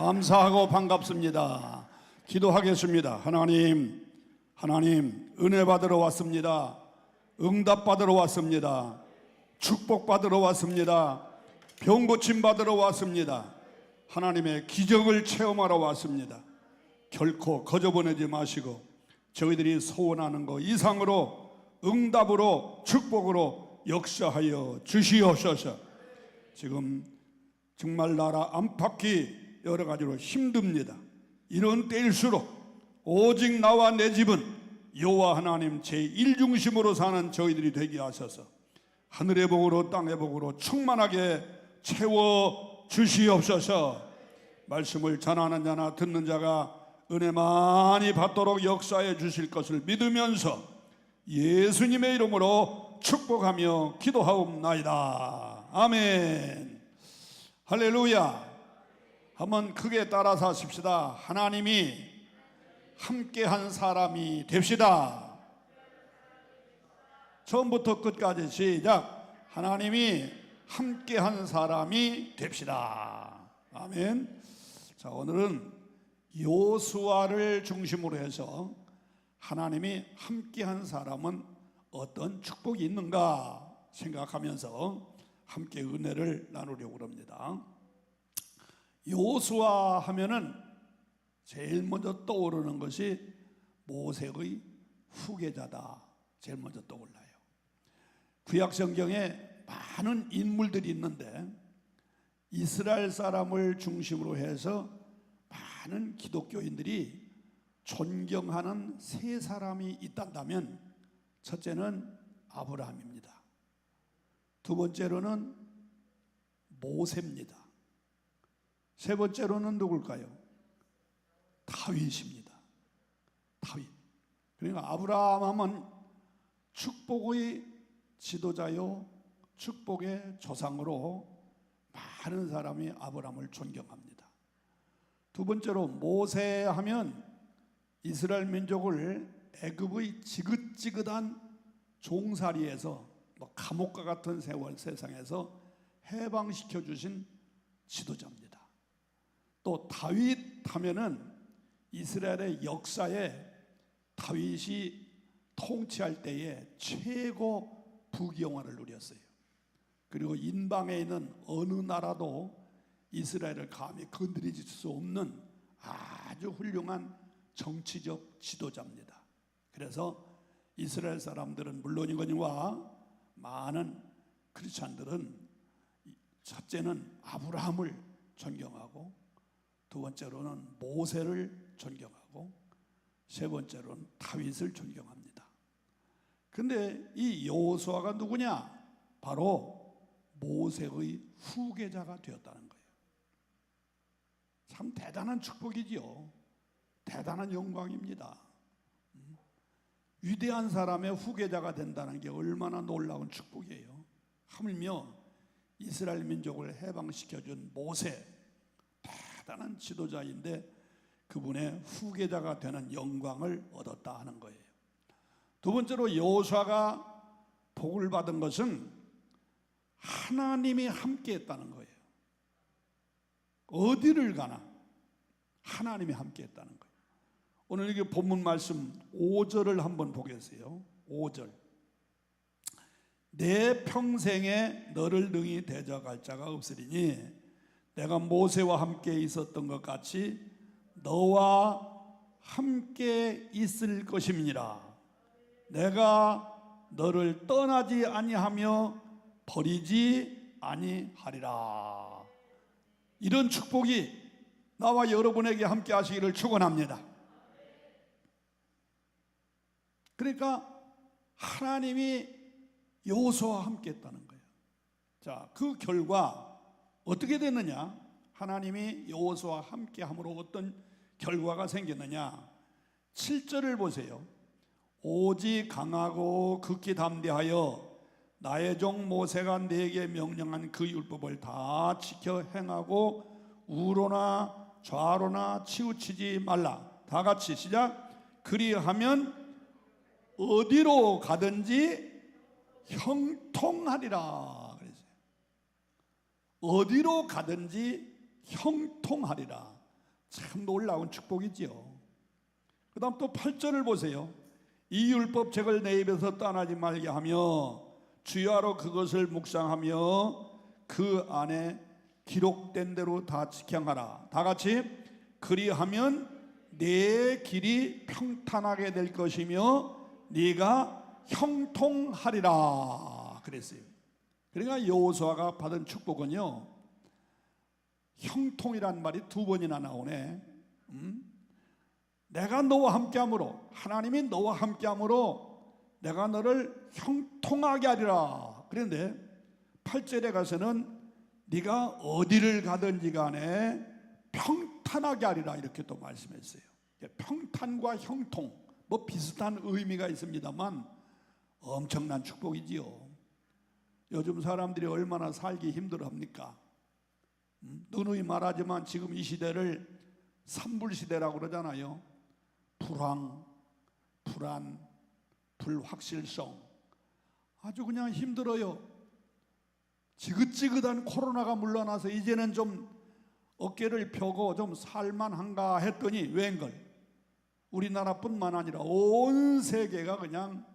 감사하고 반갑습니다. 기도하겠습니다. 하나님 은혜 받으러 왔습니다. 응답 받으러 왔습니다. 축복 받으러 왔습니다. 병 고침 받으러 왔습니다. 하나님의 기적을 체험하러 왔습니다. 결코 거저보내지 마시고 저희들이 소원하는 것 이상으로 응답으로 축복으로 역사하여 주시옵소서. 지금 정말 나라 안팎이 여러 가지로 힘듭니다. 이런 때일수록 오직 나와 내 집은 여호와 하나님 제1중심으로 사는 저희들이 되게 하셔서 하늘의 복으로 땅의 복으로 충만하게 채워 주시옵소서. 말씀을 전하는 자나 듣는 자가 은혜 많이 받도록 역사해 주실 것을 믿으면서 예수님의 이름으로 축복하며 기도하옵나이다. 아멘. 할렐루야. 한번 크게 따라서 하십시다. 하나님이 함께한 사람이 됩시다. 처음부터 끝까지 시작. 하나님이 함께한 사람이 됩시다. 아멘. 자, 오늘은 여호수아를 중심으로 해서 하나님이 함께한 사람은 어떤 축복이 있는가 생각하면서 함께 은혜를 나누려고 합니다. 여호수아 하면은 제일 먼저 떠오르는 것이 모세의 후계자다. 제일 먼저 떠올라요. 구약 성경에 많은 인물들이 있는데 이스라엘 사람을 중심으로 해서 많은 기독교인들이 존경하는 세 사람이 있단다면 첫째는 아브라함입니다. 두 번째로는 모세입니다. 세 번째로는 누굴까요? 다윗입니다. 다윗. 그러니까 아브라함 하면 축복의 지도자요 축복의 조상으로 많은 사람이 아브라함을 존경합니다. 두 번째로 모세 하면 이스라엘 민족을 애굽의 지긋지긋한 종살이에서 감옥과 같은 세상에서 해방시켜 주신 지도자입니다. 또 다윗 하면은 이스라엘의 역사에 다윗이 통치할 때에 최고 부귀영화를 누렸어요. 그리고 인방에 있는 어느 나라도 이스라엘을 감히 건드릴 수 없는 아주 훌륭한 정치적 지도자입니다. 그래서 이스라엘 사람들은 물론이거니와 많은 크리스찬들은 첫째는 아브라함을 존경하고 두 번째로는 모세를 존경하고 세 번째로는 다윗을 존경합니다. 그런데 이 여호수아가 누구냐? 바로 모세의 후계자가 되었다는 거예요. 참 대단한 축복이지요. 대단한 영광입니다. 위대한 사람의 후계자가 된다는 게 얼마나 놀라운 축복이에요. 하물며 이스라엘 민족을 해방시켜준 모세, 대단한 지도자인데 그분의 후계자가 되는 영광을 얻었다 하는 거예요. 두 번째로 여호수아가 복을 받은 것은 하나님이 함께 했다는 거예요. 어디를 가나 하나님이 함께 했다는 거예요. 오늘 이게 본문 말씀 5절을 한번 보겠어요. 5절. 내 평생에 너를 능히 대적할 자가 없으리니 내가 모세와 함께 있었던 것 같이 너와 함께 있을 것임이니라. 내가 너를 떠나지 아니하며 버리지 아니하리라. 이런 축복이 나와 여러분에게 함께 하시기를 축원합니다. 그러니까 하나님이 여호수아와 함께 했다는 거예요. 자, 그 결과 어떻게 됐느냐? 하나님이 여호수아와 함께 함으로 어떤 결과가 생겼느냐? 7절을 보세요. 오직 강하고 극히 담대하여 나의 종 모세가 네게 명령한 그 율법을 다 지켜 행하고 우로나 좌로나 치우치지 말라. 다 같이 시작. 그리하면 어디로 가든지 형통하리라 그랬어요. 어디로 가든지 형통하리라. 참 놀라운 축복이지요. 그 다음 또 8절을 보세요. 이 율법책을 내 입에서 떠나지 말게 하며 주야로 그것을 묵상하며 그 안에 기록된 대로 다 지켜하라. 다 같이 그리하면 내 길이 평탄하게 될 것이며 네가 형통하리라 그랬어요. 그러니까 여호수아가 받은 축복은요, 형통이란 말이 두 번이나 나오네. 내가 너와 함께함으로, 하나님이 너와 함께함으로 내가 너를 형통하게 하리라. 그런데 8절에 가서는 네가 어디를 가든지 간에 평탄하게 하리라 이렇게 또 말씀했어요. 평탄과 형통 뭐 비슷한 의미가 있습니다만 엄청난 축복이지요. 요즘 사람들이 얼마나 살기 힘들어합니까? 누누이 말하지만 지금 이 시대를 산불시대라고 그러잖아요. 불황, 불안, 불확실성, 아주 그냥 힘들어요. 지긋지긋한 코로나가 물러나서 이제는 좀 어깨를 펴고 좀 살만한가 했더니 웬걸, 우리나라뿐만 아니라 온 세계가 그냥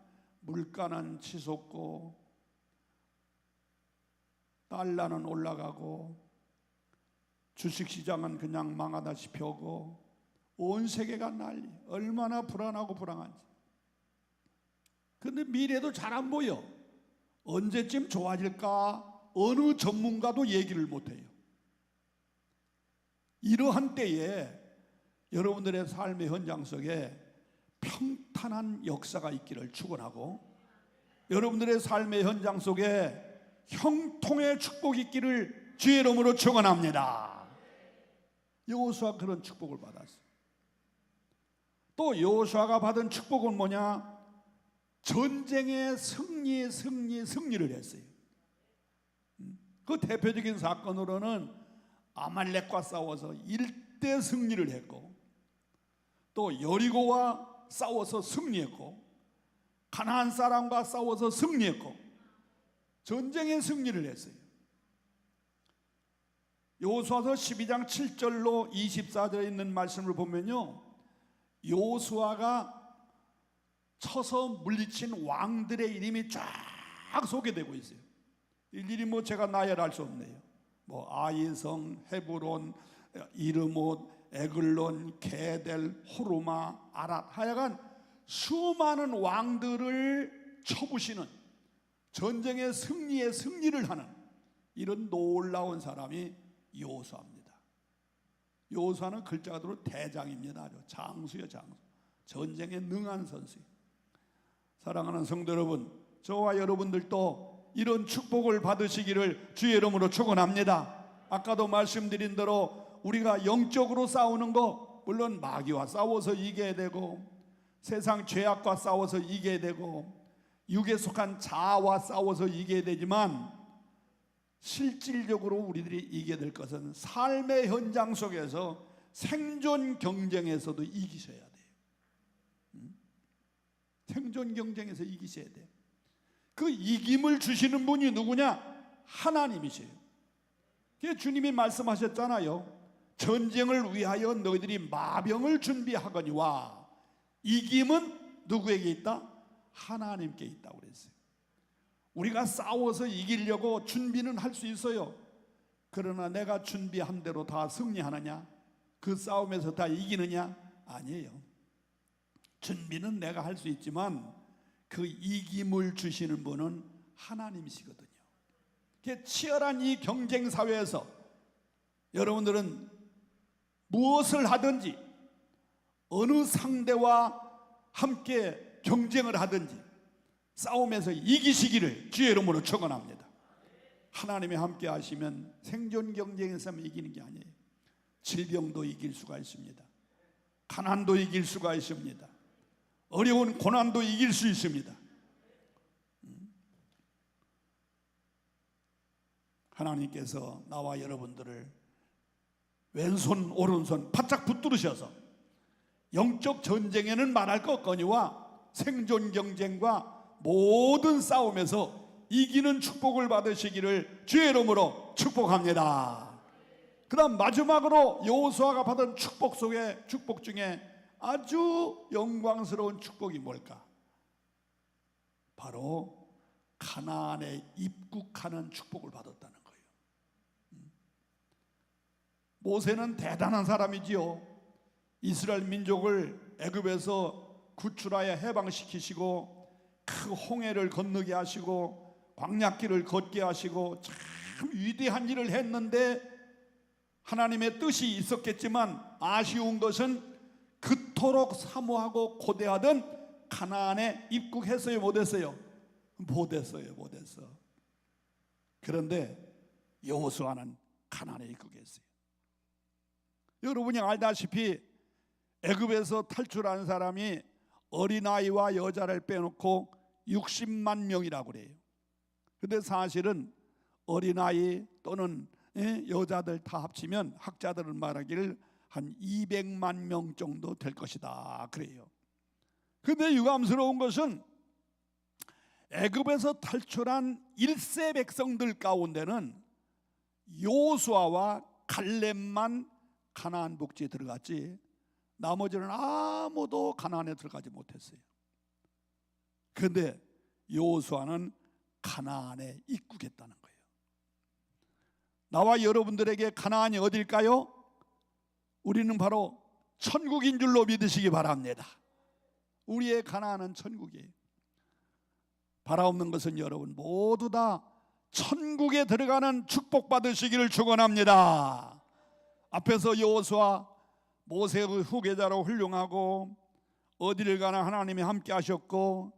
물가는 치솟고 달러는 올라가고 주식시장은 그냥 망하다시피 하고 온 세계가 난리. 얼마나 불안하고 불안한지. 그런데 미래도 잘 안 보여. 언제쯤 좋아질까 어느 전문가도 얘기를 못해요. 이러한 때에 여러분들의 삶의 현장 속에 평탄한 역사가 있기를 축원하고, 여러분들의 삶의 현장 속에 형통의 축복이 있기를 주의 이름으로 축원합니다. 여호수아 그런 축복을 받았어요. 또 여호수아가 받은 축복은 뭐냐? 전쟁의 승리를 했어요. 그 대표적인 사건으로는 아말렉과 싸워서 1대 승리를 했고, 또 여리고와 싸워서 승리했고, 가나안 사람과 싸워서 승리했고, 전쟁의 승리를 했어요. 여호수아서 12장 7절로 24절에 있는 말씀을 보면요, 여호수아가 쳐서 물리친 왕들의 이름이 쫙 소개되고 있어요. 일일이 뭐 제가 나열할 수 없네요. 뭐 아이성, 헤브론, 이르못, 에글론, 게델, 호르마, 아랏, 하여간 수많은 왕들을 쳐부시는, 전쟁의 승리를 하는 이런 놀라운 사람이 여호수아입니다. 여호수아는 글자 그대로 대장입니다. 아주 장수요, 장수. 전쟁에 능한 선수. 사랑하는 성도 여러분, 저와 여러분들도 이런 축복을 받으시기를 주의 이름으로 축원합니다. 아까도 말씀드린 대로 우리가 영적으로 싸우는 거, 물론 마귀와 싸워서 이겨야 되고, 세상 죄악과 싸워서 이겨야 되고, 육에 속한 자아와 싸워서 이겨야 되지만, 실질적으로 우리들이 이겨야 될 것은 삶의 현장 속에서 생존 경쟁에서도 이기셔야 돼요. 생존 경쟁에서 이기셔야 돼요. 그 이김을 주시는 분이 누구냐? 하나님이세요. 주님이 말씀하셨잖아요. 전쟁을 위하여 너희들이 마병을 준비하거니와 이김은 누구에게 있다? 하나님께 있다고 그랬어요. 우리가 싸워서 이기려고 준비는 할 수 있어요. 그러나 내가 준비한 대로 다 승리하느냐? 그 싸움에서 다 이기느냐? 아니에요. 준비는 내가 할 수 있지만 그 이김을 주시는 분은 하나님이시거든요. 치열한 이 경쟁 사회에서 여러분들은 무엇을 하든지, 어느 상대와 함께 경쟁을 하든지 싸움에서 이기시기를 주의 이름으로 축원합니다. 하나님이 함께 하시면 생존 경쟁에서 이기는 게 아니에요. 질병도 이길 수가 있습니다. 가난도 이길 수가 있습니다. 어려운 고난도 이길 수 있습니다. 하나님께서 나와 여러분들을 왼손 오른손 바짝 붙들으셔서 영적 전쟁에는 말할 것 없거니와 생존 경쟁과 모든 싸움에서 이기는 축복을 받으시기를 주의 이름으로 축복합니다. 그다음 마지막으로 여호수아가 받은 축복 중에 아주 영광스러운 축복이 뭘까? 바로 가나안에 입국하는 축복을 받았다는 거예요. 모세는 대단한 사람이지요. 이스라엘 민족을 애굽에서 구출하여 해방시키시고 그 홍해를 건너게 하시고 광야길을 걷게 하시고 참 위대한 일을 했는데 하나님의 뜻이 있었겠지만 아쉬운 것은 그토록 사모하고 고대하던 가나안에 입국했어요, 못했어요? 못했어요. 그런데 여호수아는 가나안에 입국했어요. 여러분이 알다시피 애굽에서 탈출한 사람이 어린아이와 여자를 빼놓고 60만 명이라고 그래요. 근데 사실은 어린아이 또는 여자들 다 합치면 학자들은 말하기를 한 200만 명 정도 될 것이다 그래요. 근데 유감스러운 것은 애굽에서 탈출한 1세 백성들 가운데는 여호수아와 갈렙만 가나안 복지에 들어갔지 나머지는 아무도 가나안에 들어가지 못했어요. 그런데 여호수아는 가나안에 입국했다는 거예요. 나와 여러분들에게 가나안이 어딜까요? 우리는 바로 천국인 줄로 믿으시기 바랍니다. 우리의 가나안은 천국이에요. 바라옵는 것은 여러분 모두 다 천국에 들어가는 축복 받으시기를 축원합니다. 앞에서 여호수아 모세의 후계자로 훌륭하고 어디를 가나 하나님이 함께 하셨고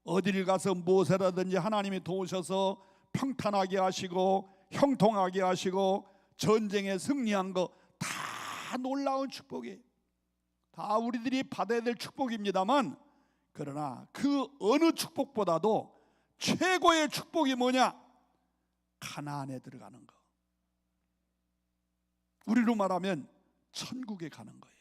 어디를 가서 무엇이라든지 하나님이 도우셔서 평탄하게 하시고 형통하게 하시고 전쟁에 승리한 거 다 놀라운 축복이에요. 다 우리들이 받아야 될 축복입니다만 그러나 그 어느 축복보다도 최고의 축복이 뭐냐? 가나안에 들어가는 거. 우리로 말하면 천국에 가는 거예요.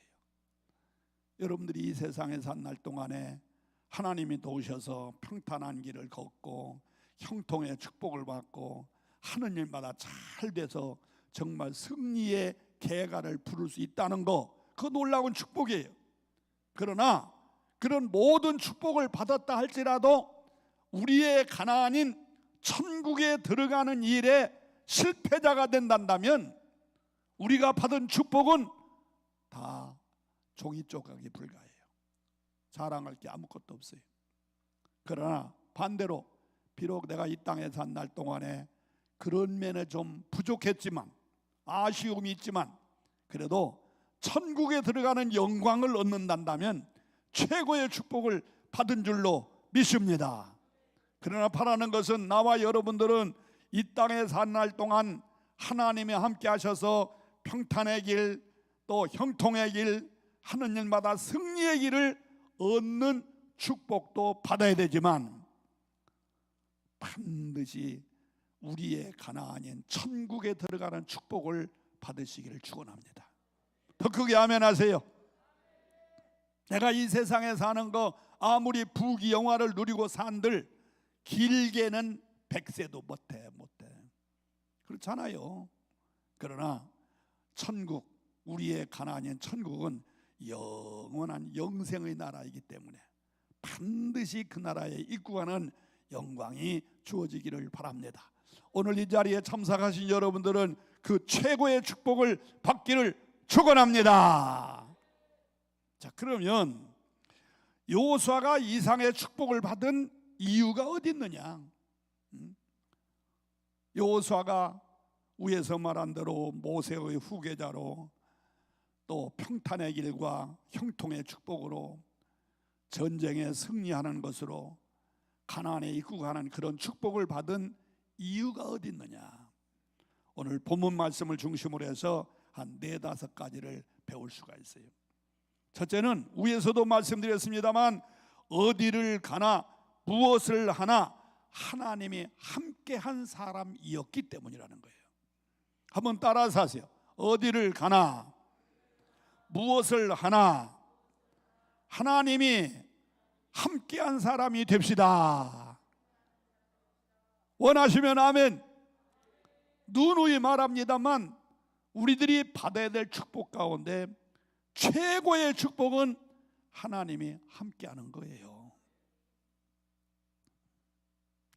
여러분들이 이 세상에 산 날 동안에 하나님이 도우셔서 평탄한 길을 걷고 형통의 축복을 받고 하는 일마다 잘 돼서 정말 승리의 계가를 부를 수 있다는 거, 그 놀라운 축복이에요. 그러나 그런 모든 축복을 받았다 할지라도 우리의 가나안인 천국에 들어가는 일에 실패자가 된다면 우리가 받은 축복은 다 종이 조각이 불과해요. 자랑할 게 아무것도 없어요. 그러나 반대로 비록 내가 이 땅에 산 날 동안에 그런 면에 좀 부족했지만 아쉬움이 있지만 그래도 천국에 들어가는 영광을 얻는다면 최고의 축복을 받은 줄로 믿습니다. 그러나 바라는 것은 나와 여러분들은 이 땅에 산 날 동안 하나님이 함께 하셔서 평탄의 길 또 형통의 길 하는 일마다 승리의 길을 얻는 축복도 받아야 되지만 반드시 우리의 가나안인 천국에 들어가는 축복을 받으시기를 축원합니다. 더 크게 아멘 하세요. 내가 이 세상에 사는 거 아무리 부귀영화를 누리고 산들 길게는 100세도 못해. 그렇잖아요. 그러나 천국, 우리의 가나안인 천국은 영원한 영생의 나라이기 때문에 반드시 그 나라에 입국하는 영광이 주어지기를 바랍니다. 오늘 이 자리에 참석하신 여러분들은 그 최고의 축복을 받기를 축원합니다. 자, 그러면 여호수아가 이상의 축복을 받은 이유가 어디 있느냐? 여호수아가 위에서 말한 대로 모세의 후계자로 또 평탄의 길과 형통의 축복으로 전쟁에 승리하는 것으로 가나안에 입국하는 그런 축복을 받은 이유가 어디 있느냐? 오늘 본문 말씀을 중심으로 해서 한 4-5가지를 배울 수가 있어요. 첫째는 위에서도 말씀드렸습니다만 어디를 가나 무엇을 하나 하나님이 함께한 사람이었기 때문이라는 거예요. 한번 따라서 하세요. 어디를 가나 무엇을 하나 하나님이 함께한 사람이 됩시다. 원하시면 아멘. 누누이 말합니다만 우리들이 받아야 될 축복 가운데 최고의 축복은 하나님이 함께하는 거예요.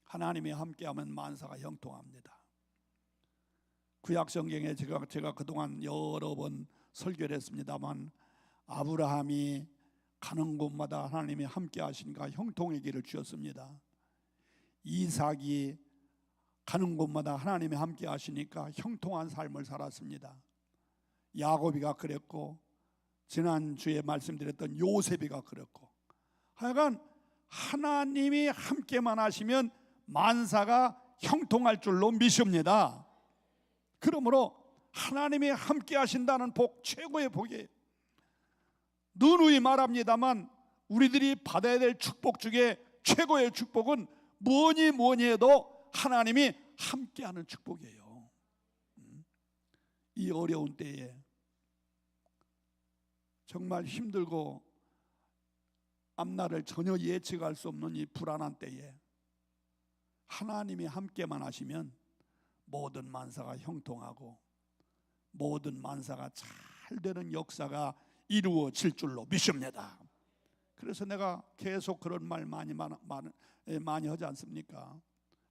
하나님이 함께하면 만사가 형통합니다. 구약 성경에 제가 그동안 여러 번 설교를 했습니다만, 아브라함이 가는 곳마다 하나님이 함께 하시니까 형통의 길을 주셨습니다. 이삭이 가는 곳마다 하나님이 함께 하시니까 형통한 삶을 살았습니다. 야곱이가 그랬고, 지난주에 말씀드렸던 요셉이가 그랬고, 하여간 하나님이 함께만 하시면 만사가 형통할 줄로 믿습니다. 그러므로 하나님이 함께 하신다는 복, 최고의 복이에요. 누누이 말합니다만 우리들이 받아야 될 축복 중에 최고의 축복은 뭐니 해도 하나님이 함께하는 축복이에요. 이 어려운 때에, 정말 힘들고 앞날을 전혀 예측할 수 없는 이 불안한 때에 하나님이 함께만 하시면 모든 만사가 형통하고 모든 만사가 잘 되는 역사가 이루어질 줄로 믿습니다. 그래서 내가 계속 그런 말 많이 하지 않습니까?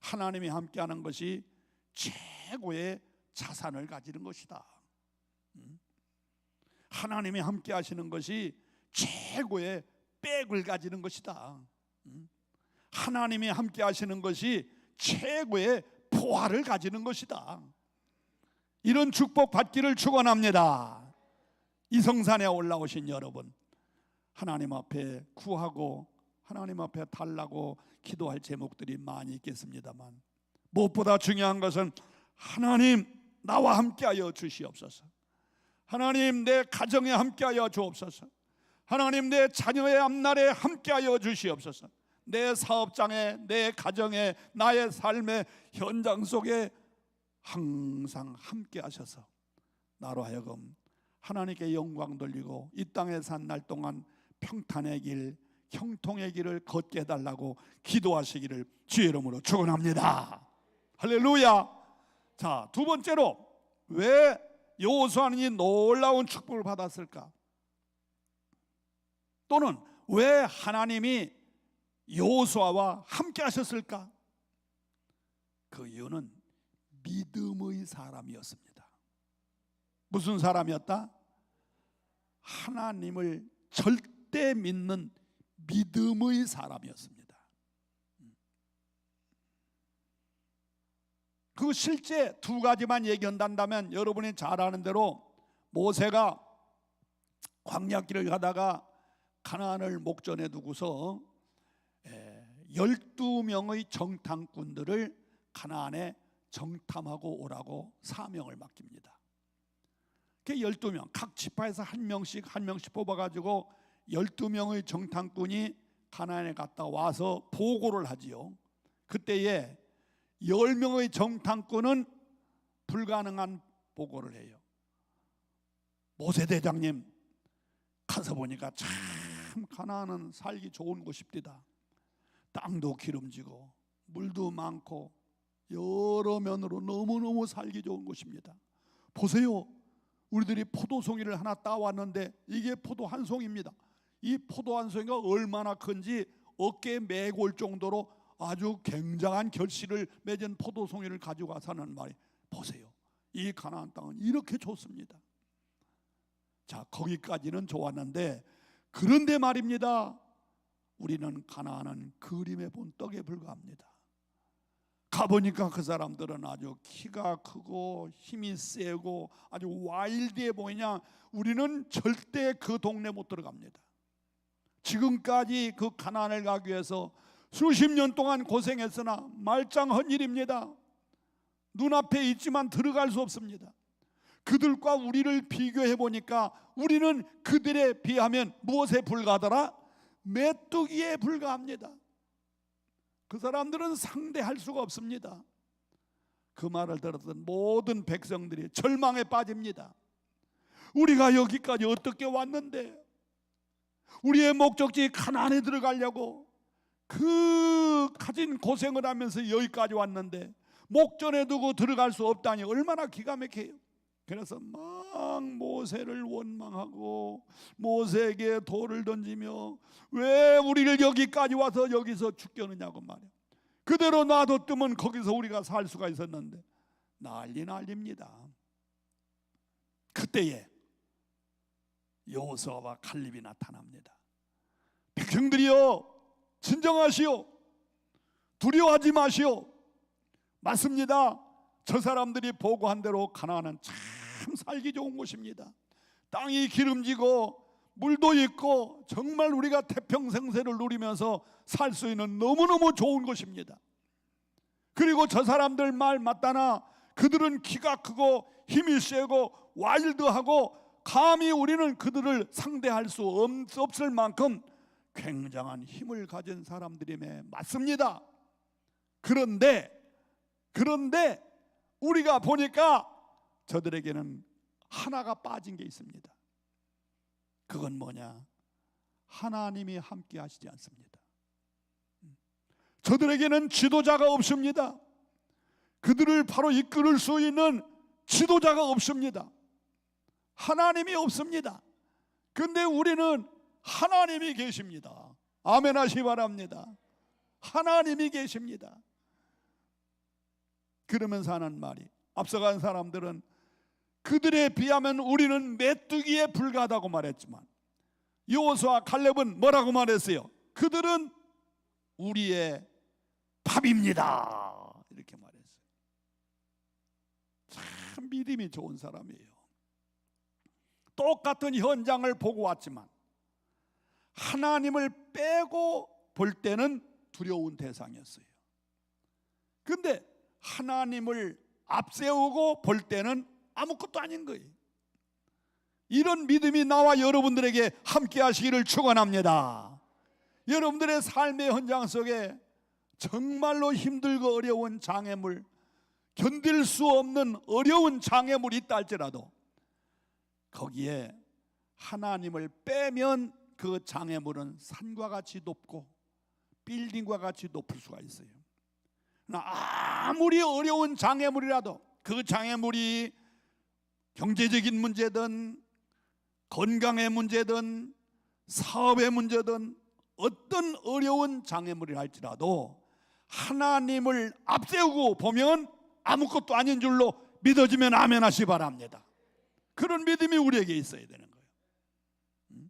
하나님이 함께하는 것이 최고의 자산을 가지는 것이다. 하나님이 함께 하시는 것이 최고의 백을 가지는 것이다. 하나님이 함께 하시는 것이 최고의 포화를 가지는 것이다. 이런 축복 받기를 축원합니다. 이성산에 올라오신 여러분, 하나님 앞에 구하고 하나님 앞에 달라고 기도할 제목들이 많이 있겠습니다만, 무엇보다 중요한 것은 하나님 나와 함께하여 주시옵소서. 하나님 내 가정에 함께하여 주옵소서. 하나님 내 자녀의 앞날에 함께하여 주시옵소서. 내 사업장에, 내 가정에, 나의 삶의 현장 속에 항상 함께하셔서 나로 하여금 하나님께 영광 돌리고 이 땅에 산 날 동안 평탄의 길, 형통의 길을 걷게 해달라고 기도하시기를 주의 이름으로 축원합니다. 할렐루야. 자, 두 번째로 왜 여호수아는 이 놀라운 축복을 받았을까? 또는 왜 하나님이 여호수아와 함께 하셨을까? 그 이유는 믿음의 사람이었습니다. 무슨 사람이었다? 하나님을 절대 믿는 믿음의 사람이었습니다. 그 실제 두 가지만 얘기한다면, 여러분이 잘 아는 대로 모세가 광야길을 가다가 가나안을 목전에 두고서 12명의 정탐꾼들을 가나안에 정탐하고 오라고 사명을 맡깁니다. 그 12명, 각 지파에서 한 명씩 뽑아가지고 12명의 정탐꾼이 가나안에 갔다 와서 보고를 하지요. 그때에 10명의 정탐꾼은 불가능한 보고를 해요. 모세 대장님, 가서 보니까 참 가나안은 살기 좋은 곳입니다. 땅도 기름지고 물도 많고 여러 면으로 너무너무 살기 좋은 곳입니다. 보세요, 우리들이 포도송이를 하나 따왔는데 이게 포도 한 송입니다. 이 포도 한 송이가 얼마나 큰지 어깨에 메고 올 정도로 아주 굉장한 결실을 맺은 포도송이를 가지고 와서 하는 말이, 보세요, 이 가나안 땅은 이렇게 좋습니다. 자, 거기까지는 좋았는데, 그런데 말입니다, 우리는 가나안은 그림에 본 떡에 불과합니다. 가보니까 그 사람들은 아주 키가 크고 힘이 세고 아주 와일드해 보이냐, 우리는 절대 그 동네 못 들어갑니다. 지금까지 그 가나안을 가기 위해서 수십 년 동안 고생했으나 말짱한 일입니다. 눈앞에 있지만 들어갈 수 없습니다. 그들과 우리를 비교해 보니까 우리는 그들에 비하면 무엇에 불과하더라? 메뚜기에 불과합니다. 그 사람들은 상대할 수가 없습니다. 그 말을 들었던 모든 백성들이 절망에 빠집니다. 우리가 여기까지 어떻게 왔는데, 우리의 목적지 가나안에 들어가려고 그 가진 고생을 하면서 여기까지 왔는데 목전에 두고 들어갈 수 없다니 얼마나 기가 막혀요. 그래서 막 모세를 원망하고 모세에게 돌을 던지며 왜 우리를 여기까지 와서 여기서 죽겠느냐고 말이야. 그대로 놔뒀으면 거기서 우리가 살 수가 있었는데 난립니다. 그때에 여호수아와 갈렙이 나타납니다. 백성들이여 진정하시오. 두려워하지 마시오. 맞습니다. 저 사람들이 보고한 대로 가나안은 참 살기 좋은 곳입니다. 땅이 기름지고 물도 있고 정말 우리가 태평생세를 누리면서 살 수 있는 너무너무 좋은 곳입니다. 그리고 저 사람들 말 맞다나 그들은 키가 크고 힘이 세고 와일드하고 감히 우리는 그들을 상대할 수 없을 만큼 굉장한 힘을 가진 사람들임에 맞습니다. 그런데 우리가 보니까 저들에게는 하나가 빠진 게 있습니다. 그건 뭐냐? 하나님이 함께 하시지 않습니다. 저들에게는 지도자가 없습니다. 그들을 바로 이끌 수 있는 지도자가 없습니다. 하나님이 없습니다. 근데 우리는 하나님이 계십니다. 아멘 하시 바랍니다. 하나님이 계십니다. 그러면서 하는 말이, 앞서간 사람들은 그들에 비하면 우리는 메뚜기에 불과하다고 말했지만 여호수아 갈렙은 뭐라고 말했어요? 그들은 우리의 밥입니다. 이렇게 말했어요. 참 믿음이 좋은 사람이에요. 똑같은 현장을 보고 왔지만 하나님을 빼고 볼 때는 두려운 대상이었어요. 근데 하나님을 앞세우고 볼 때는 아무것도 아닌 거예요. 이런 믿음이 나와 여러분들에게 함께 하시기를 축원합니다. 여러분들의 삶의 현장 속에 정말로 힘들고 어려운 장애물, 견딜 수 없는 어려운 장애물이 있다 할지라도 거기에 하나님을 빼면 그 장애물은 산과 같이 높고 빌딩과 같이 높을 수가 있어요. 아무리 어려운 장애물이라도 그 장애물이 경제적인 문제든 건강의 문제든 사업의 문제든 어떤 어려운 장애물이 할지라도 하나님을 앞세우고 보면 아무것도 아닌 줄로 믿어지면 아멘 하시 바랍니다. 그런 믿음이 우리에게 있어야 되는 거예요.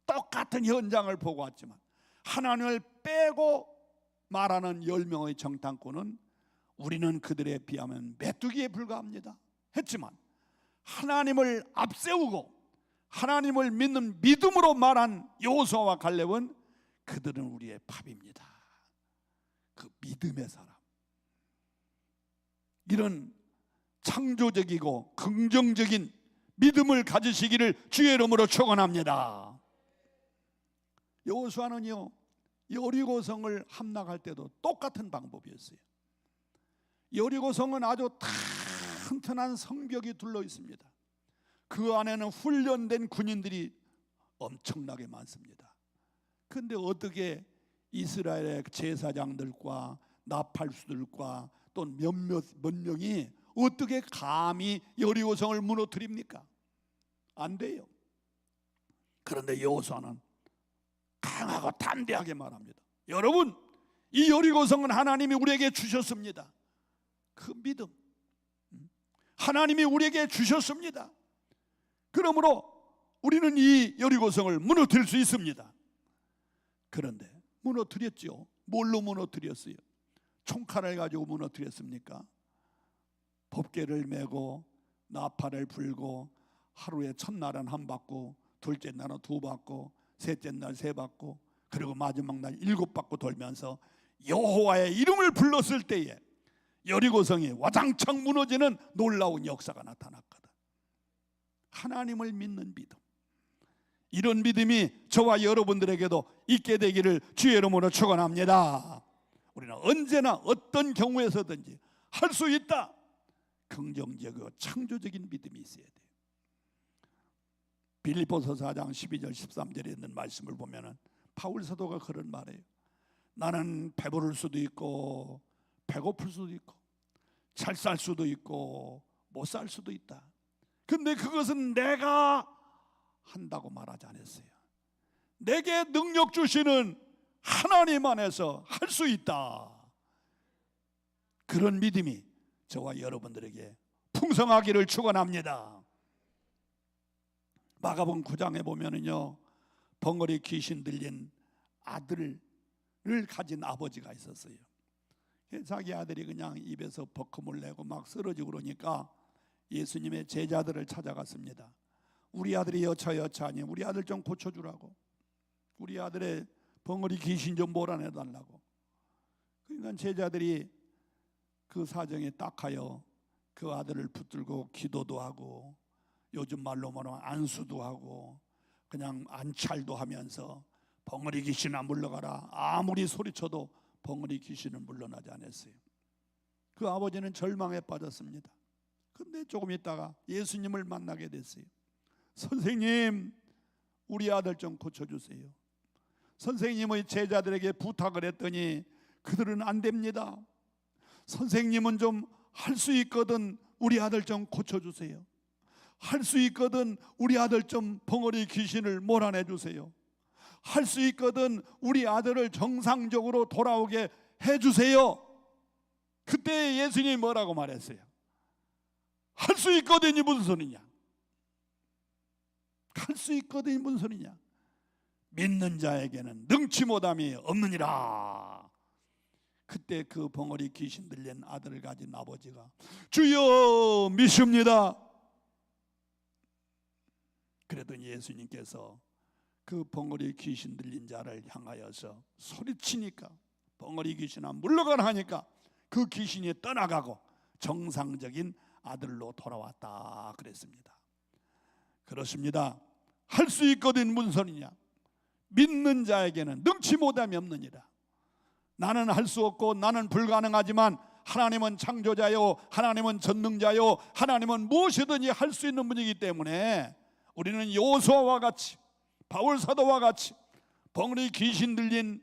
똑같은 현장을 보고 왔지만 하나님을 빼고 말하는 10명의 정탐꾼은 우리는 그들에 비하면 메뚜기에 불과합니다 했지만 하나님을 앞세우고 하나님을 믿는 믿음으로 말한 여호수아와 갈렙은 그들은 우리의 밥입니다. 그 믿음의 사람, 이런 창조적이고 긍정적인 믿음을 가지시기를 주의 이름으로 축원합니다. 여호수아는요 여리고성을 함락할 때도 똑같은 방법이었어요. 여리고성은 아주 튼튼한 성벽이 둘러 있습니다. 그 안에는 훈련된 군인들이 엄청나게 많습니다. 그런데 어떻게 이스라엘의 제사장들과 나팔수들과 또 몇몇 명이 어떻게 감히 여리고성을 무너뜨립니까? 안 돼요. 그런데 여호수아는 강하고 담대하게 말합니다. 여러분, 이 여리고성은 하나님이 우리에게 주셨습니다. 그 믿음, 하나님이 우리에게 주셨습니다. 그러므로 우리는 이 여리고성을 무너뜨릴 수 있습니다. 그런데 무너뜨렸죠. 뭘로 무너뜨렸어요? 총칼을 가지고 무너뜨렸습니까? 법궤를 메고 나팔을 불고 하루에 첫날은 한 바퀴, 둘째 날은 두 바퀴, 셋째 날 세 바퀴, 그리고 마지막 날 7바퀴 돌면서 여호와의 이름을 불렀을 때에 여리고성이 와장창 무너지는 놀라운 역사가 나타났거든. 하나님을 믿는 믿음, 이런 믿음이 저와 여러분들에게도 있게 되기를 주의 이름으로 축원합니다. 우리는 언제나 어떤 경우에서든지 할 수 있다. 긍정적이고 창조적인 믿음이 있어야 돼요. 빌립보서 4장 12절 13절에 있는 말씀을 보면 바울 사도가 그런 말이에요. 나는 배부를 수도 있고 배고플 수도 있고 잘 살 수도 있고 못 살 수도 있다. 근데 그것은 내가 한다고 말하지 않았어요. 내게 능력 주시는 하나님 안에서 할 수 있다. 그런 믿음이 저와 여러분들에게 풍성하기를 축원합니다. 마가복음 9장에 보면은요, 벙어리 귀신 들린 아들을 가진 아버지가 있었어요. 자기 아들이 그냥 입에서 버금을 내고 막 쓰러지고 그러니까 예수님의 제자들을 찾아갔습니다. 우리 아들이 여차여차하니 우리 아들 좀 고쳐주라고, 우리 아들의 벙어리 귀신 좀 몰아내달라고. 그러니까 제자들이 그 사정에 딱하여 그 아들을 붙들고 기도도 하고, 요즘 말로 말하면 안수도 하고, 그냥 안찰도 하면서 벙어리 귀신아 물러가라, 아무리 소리쳐도 벙어리 귀신은 물러나지 않았어요. 그 아버지는 절망에 빠졌습니다. 근데 조금 있다가 예수님을 만나게 됐어요. 선생님, 우리 아들 좀 고쳐주세요. 선생님의 제자들에게 부탁을 했더니 그들은 안 됩니다. 선생님은 좀 할 수 있거든 우리 아들 좀 고쳐주세요. 할 수 있거든 우리 아들 좀 벙어리 귀신을 몰아내주세요. 할 수 있거든 우리 아들을 정상적으로 돌아오게 해주세요. 그때 예수님이 뭐라고 말했어요? 할 수 있거든이 무슨 소리냐? 할 수 있거든이 무슨 소리냐? 믿는 자에게는 능치 못함이 없느니라. 그때 그 벙어리 귀신 들린 아들을 가진 아버지가 주여 믿습니다. 그랬더니 예수님께서 그 벙어리 귀신 들린 자를 향하여서 소리치니까, 벙어리 귀신아 물러가라 하니까 그 귀신이 떠나가고 정상적인 아들로 돌아왔다 그랬습니다. 그렇습니다. 할 수 있거든 무슨 소리냐? 믿는 자에게는 능치 못함이 없느니라. 나는 할 수 없고 나는 불가능하지만 하나님은 창조자요, 하나님은 전능자요, 하나님은 무엇이든지 할 수 있는 분이기 때문에 우리는 여호수아와 같이, 바울 사도와 같이, 벙어리 귀신 들린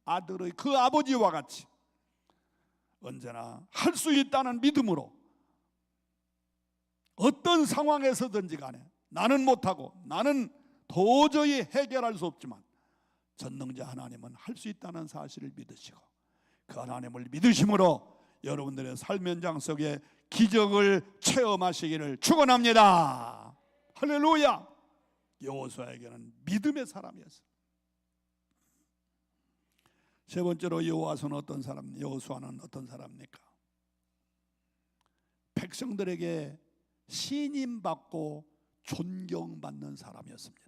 아들의 그 아버지와 같이 언제나 할 수 있다는 믿음으로 어떤 상황에서든지 간에 나는 못하고 나는 도저히 해결할 수 없지만 전능자 하나님은 할 수 있다는 사실을 믿으시고, 그 하나님을 믿으심으로 여러분들의 삶 현장 속에 기적을 체험하시기를 축원합니다. 할렐루야. 여호수아에게는 믿음의 사람이었어요. 세 번째로 여호수아는 어떤 사람? 여호수아는 어떤 사람입니까? 백성들에게 신임받고 존경받는 사람이었습니다.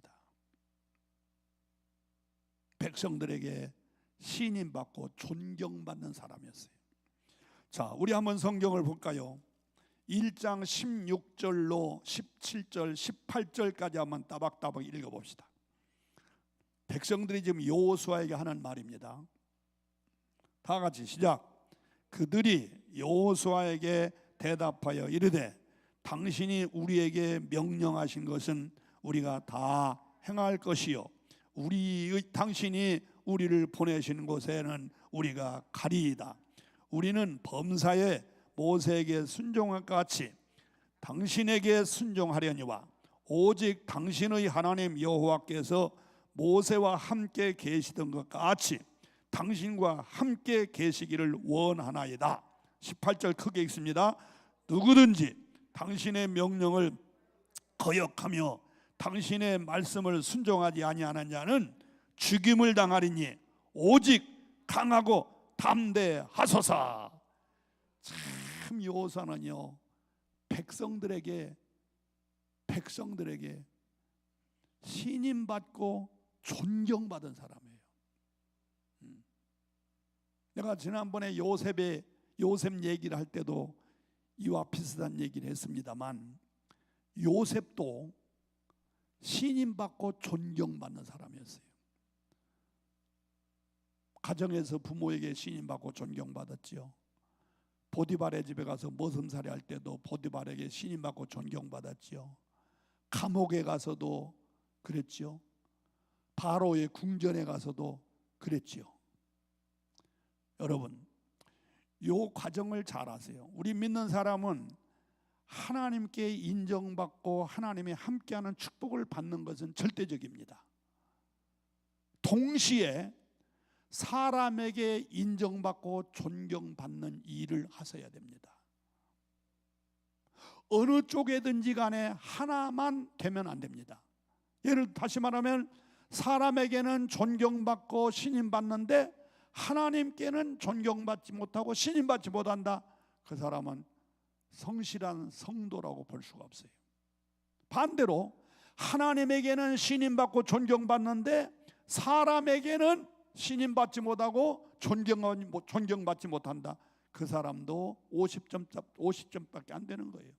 백성들에게 신임받고 존경받는 사람이었어요. 자, 우리 한번 성경을 볼까요? 1장 16절로 17절 18절까지 한번 따박따박 읽어봅시다. 백성들이 지금 여호수아에게 하는 말입니다. 다 같이 시작. 그들이 여호수아에게 대답하여 이르되 당신이 우리에게 명령하신 것은 우리가 다 행할 것이요, 당신이 우리를 보내신 곳에는 우리가 가리이다. 우리는 범사에 모세에게 순종한 것 같이 당신에게 순종하려니와 오직 당신의 하나님 여호와께서 모세와 함께 계시던 것 같이 당신과 함께 계시기를 원하나이다. 18절 크게 읽습니다. 누구든지 당신의 명령을 거역하며 당신의 말씀을 순종하지 아니하는 자는 죽임을 당하리니 오직 강하고 담대하소서. 참 여호수아는요, 백성들에게 신임받고 존경받은 사람이에요. 내가 지난번에 요셉 얘기를 할 때도 이와 비슷한 얘기를 했습니다만, 요셉도 신임받고 존경받는 사람이었어요. 가정에서 부모에게 신임받고 존경받았지요. 보디발의 집에 가서 머슴살이 할 때도 보디발에게 신임받고 존경받았지요. 감옥에 가서도 그랬지요. 바로의 궁전에 가서도 그랬지요. 여러분, 요 과정을 잘 아세요. 우리 믿는 사람은 하나님께 인정받고 하나님이 함께하는 축복을 받는 것은 절대적입니다. 동시에 사람에게 인정받고 존경받는 일을 하셔야 됩니다. 어느 쪽에든지 간에 하나만 되면 안 됩니다. 예를 다시 말하면 사람에게는 존경받고 신임받는데 하나님께는 존경받지 못하고 신임받지 못한다. 그 사람은 성실한 성도라고 볼 수가 없어요. 반대로 하나님에게는 신임받고 존경받는데 사람에게는 신임받지 못하고 존경받지 못한다. 그 사람도 50점밖에 안 되는 거예요.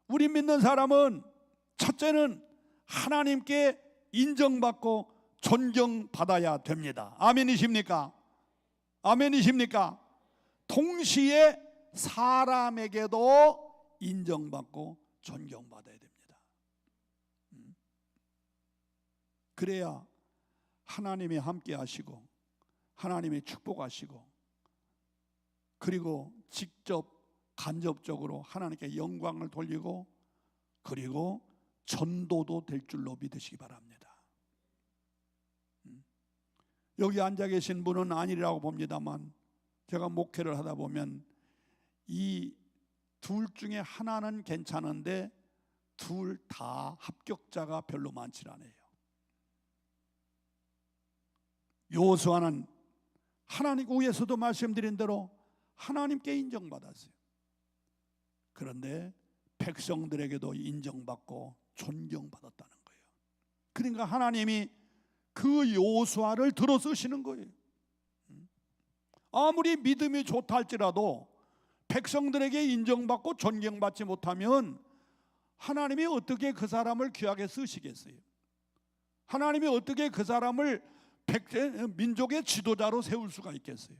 우리 믿는 사람은 첫째는 하나님께 인정받고 존경받아야 됩니다. 아멘이십니까? 아멘이십니까? 동시에 사람에게도 인정받고 존경받아야 됩니다. 그래야 하나님이 함께 하시고 하나님이 축복하시고 그리고 직접 간접적으로 하나님께 영광을 돌리고 그리고 전도도 될 줄로 믿으시기 바랍니다. 여기 앉아 계신 분은 아니라고 봅니다만 제가 목회를 하다 보면 이 둘 중에 하나는 괜찮은데 둘 다 합격자가 별로 많지 않아요. 여호수아는 하나님 위에서도 말씀드린 대로 하나님께 인정받았어요. 그런데 백성들에게도 인정받고 존경받았다는 거예요. 그러니까 하나님이 그 여호수아를 들어 쓰시는 거예요. 아무리 믿음이 좋다 할지라도 백성들에게 인정받고 존경받지 못하면 하나님이 어떻게 그 사람을 귀하게 쓰시겠어요? 하나님이 어떻게 그 사람을 민족의 지도자로 세울 수가 있겠어요?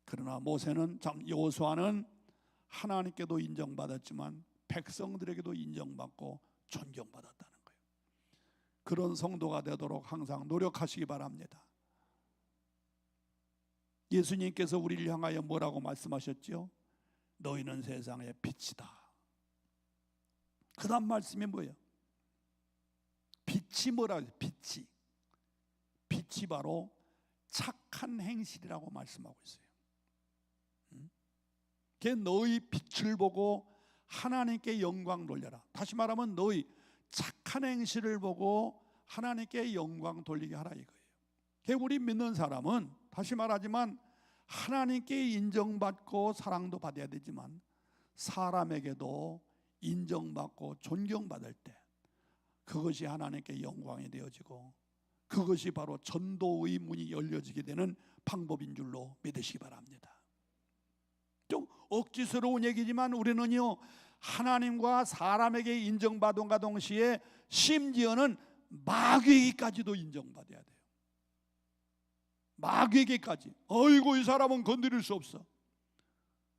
그러나 모세는 여호수아는 하나님께도 인정받았지만 백성들에게도 인정받고 존경받았다는 거예요. 그런 성도가 되도록 항상 노력하시기 바랍니다. 예수님께서 우리를 향하여 뭐라고 말씀하셨죠? 너희는 세상의 빛이다. 그 다음 말씀이 뭐예요? 빛이 뭐라고 해요? 빛이 바로 착한 행실이라고 말씀하고 있어요. 그게 너희 빛을 보고 하나님께 영광 돌려라. 다시 말하면 너희 착한 행실을 보고 하나님께 영광 돌리게 하라 이거예요. 그게 우리 믿는 사람은 다시 말하지만 하나님께 인정받고 사랑도 받아야 되지만 사람에게도 인정받고 존경받을 때 그것이 하나님께 영광이 되어지고 그것이 바로 전도의 문이 열려지게 되는 방법인 줄로 믿으시기 바랍니다. 좀 억지스러운 얘기지만 우리는요 하나님과 사람에게 인정받음과 동시에 심지어는 마귀에게까지도 인정받아야 돼요. 마귀에게까지. 어이구 이 사람은 건드릴 수 없어.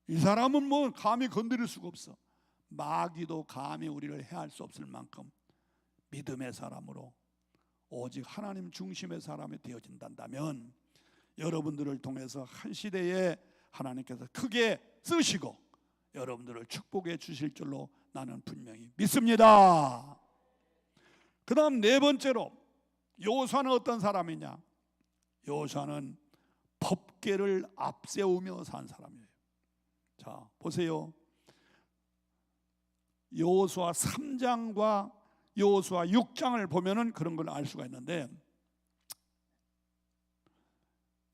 이 사람은 뭐 감히 건드릴 수가 없어. 마귀도 감히 우리를 해할 수 없을 만큼 믿음의 사람으로 오직 하나님 중심의 사람이 되어진다면 여러분들을 통해서 한 시대에 하나님께서 크게 쓰시고 여러분들을 축복해 주실 줄로 나는 분명히 믿습니다. 그 다음 네 번째로 여호수아는 어떤 사람이냐? 여호수아는 법궤를 앞세우며 산 사람이에요. 자 보세요. 여호수아 3장과 여호수아 6장을 보면은 그런 걸 알 수가 있는데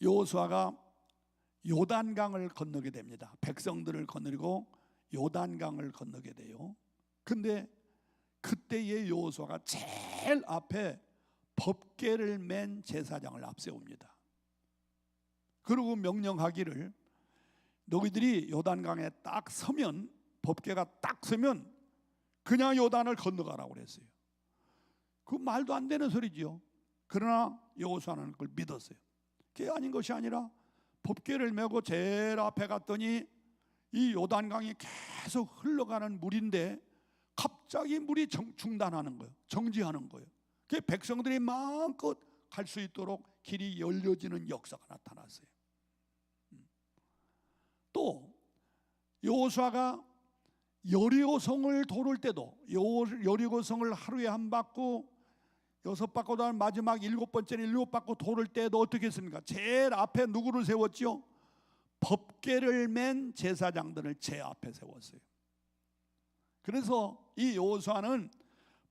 여호수아가 요단강을 건너게 됩니다. 백성들을 거느리고 요단강을 건너게 돼요. 근데 그때의 여호수아가 제일 앞에 법궤를 맨 제사장을 앞세웁니다. 그리고 명령하기를 너희들이 요단강에 딱 서면 법궤가 딱 서면 그냥 요단을 건너가라고 그랬어요. 그 말도 안 되는 소리지요. 그러나 여호수아는 그걸 믿었어요. 그게 아닌 것이 아니라 법궤를 메고 제일 앞에 갔더니 이 요단강이 계속 흘러가는 물인데 갑자기 물이 중단하는 거예요. 정지하는 거예요. 그 백성들이 마음껏 갈 수 있도록 길이 열려지는 역사가 나타났어요. 또 여호수아가 여리고성을 도를 때도 여리고성을 하루에 한 바퀴, 6바퀴 도는 마지막 7번째는 7바퀴 도를 때도 어떻게 했습니까? 제일 앞에 누구를 세웠지요? 법궤를 맨 제사장들을 제 앞에 세웠어요. 그래서 이 여호수아는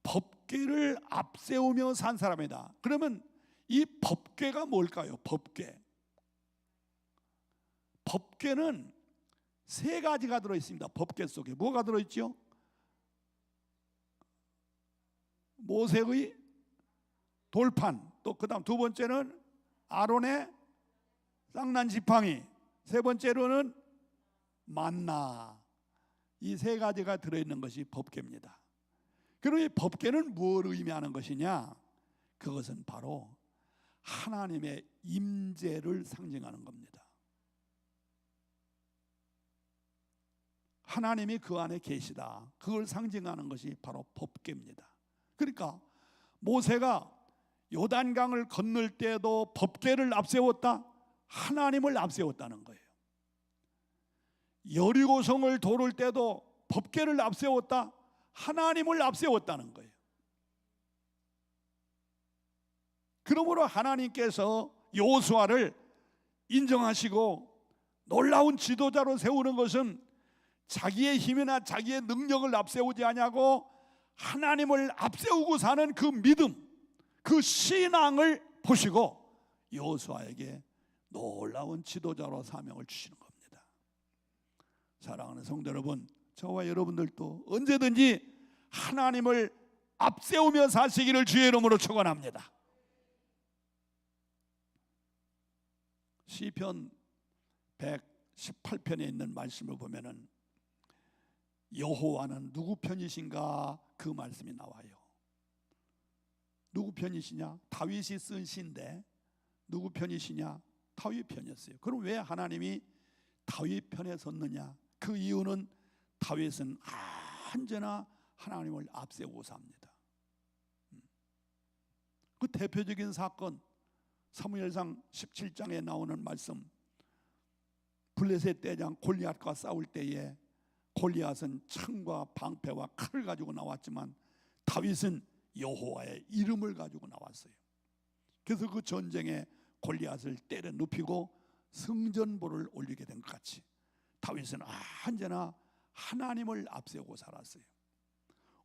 법궤를 앞세우며 산 사람이다. 그러면 이 법궤가 뭘까요? 법궤는 세 가지가 들어있습니다. 법궤 속에 뭐가 들어있죠? 모세의 돌판, 또 그 다음 두 번째는 아론의 쌍난 지팡이, 세 번째로는 만나. 이 세 가지가 들어있는 것이 법궤입니다. 그럼 이 법궤는 뭘 의미하는 것이냐? 그것은 바로 하나님의 임재를 상징하는 겁니다. 하나님이 그 안에 계시다, 그걸 상징하는 것이 바로 법궤입니다. 그러니까 모세가 요단강을 건널 때도 법궤를 앞세웠다? 하나님을 앞세웠다는 거예요. 여리고성을 도를 때도 법궤를 앞세웠다? 하나님을 앞세웠다는 거예요. 그러므로 하나님께서 여호수아를 인정하시고 놀라운 지도자로 세우는 것은 자기의 힘이나 자기의 능력을 앞세우지 아니하고 하나님을 앞세우고 사는 그 믿음, 그 신앙을 보시고 여호수아에게 놀라운 지도자로 사명을 주시는 겁니다. 사랑하는 성도 여러분, 저와 여러분들도 언제든지 하나님을 앞세우며 사시기를 주의 이름으로 축원합니다. 시편 118편에 있는 말씀을 보면은 여호와는 누구 편이신가, 그 말씀이 나와요. 누구 편이시냐? 다윗이 쓴 시인데 누구 편이시냐? 다윗 편이었어요. 그럼 왜 하나님이 다윗 편에 섰느냐? 그 이유는 다윗은 언제나 하나님을 앞세우고 삽니다. 그 대표적인 사건, 사무엘상 17장에 나오는 말씀, 블레셋 대장 골리앗과 싸울 때에 골리앗은 창과 방패와 칼을 가지고 나왔지만 다윗은 여호와의 이름을 가지고 나왔어요. 그래서 그 전쟁에 골리앗을 때려 눕히고 승전보를 올리게 된 것 같이 다윗은 언제나 하나님을 앞세우고 살았어요.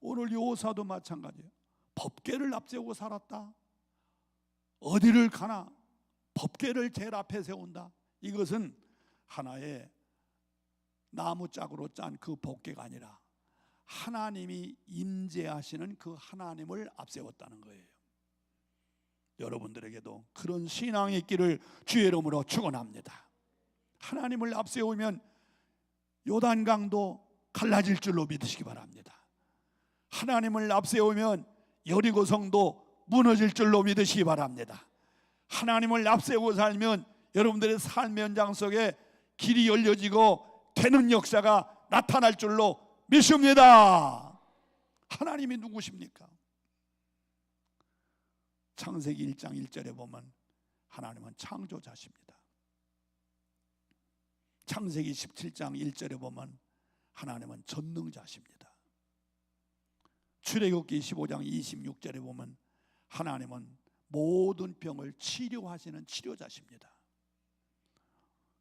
오늘 여호수아도 마찬가지예요. 법궤를 앞세우고 살았다. 어디를 가나 법궤를 제일 앞에 세운다. 이것은 하나의 나무짝으로 짠 그 법궤가 아니라 하나님이 임재하시는 그 하나님을 앞세웠다는 거예요. 여러분들에게도 그런 신앙이 있기를 주의 이름으로 축원합니다. 하나님을 앞세우면 요단강도 갈라질 줄로 믿으시기 바랍니다. 하나님을 앞세우면 여리고성도 무너질 줄로 믿으시기 바랍니다. 하나님을 앞세우고 살면 여러분들의 삶의 현장 속에 길이 열려지고 되는 역사가 나타날 줄로 믿습니다. 하나님이 누구십니까? 창세기 1장 1절에 보면 하나님은 창조자십니다. 창세기 17장 1절에 보면 하나님은 전능자십니다. 출애굽기 15장 26절에 보면 하나님은 모든 병을 치료하시는 치료자십니다.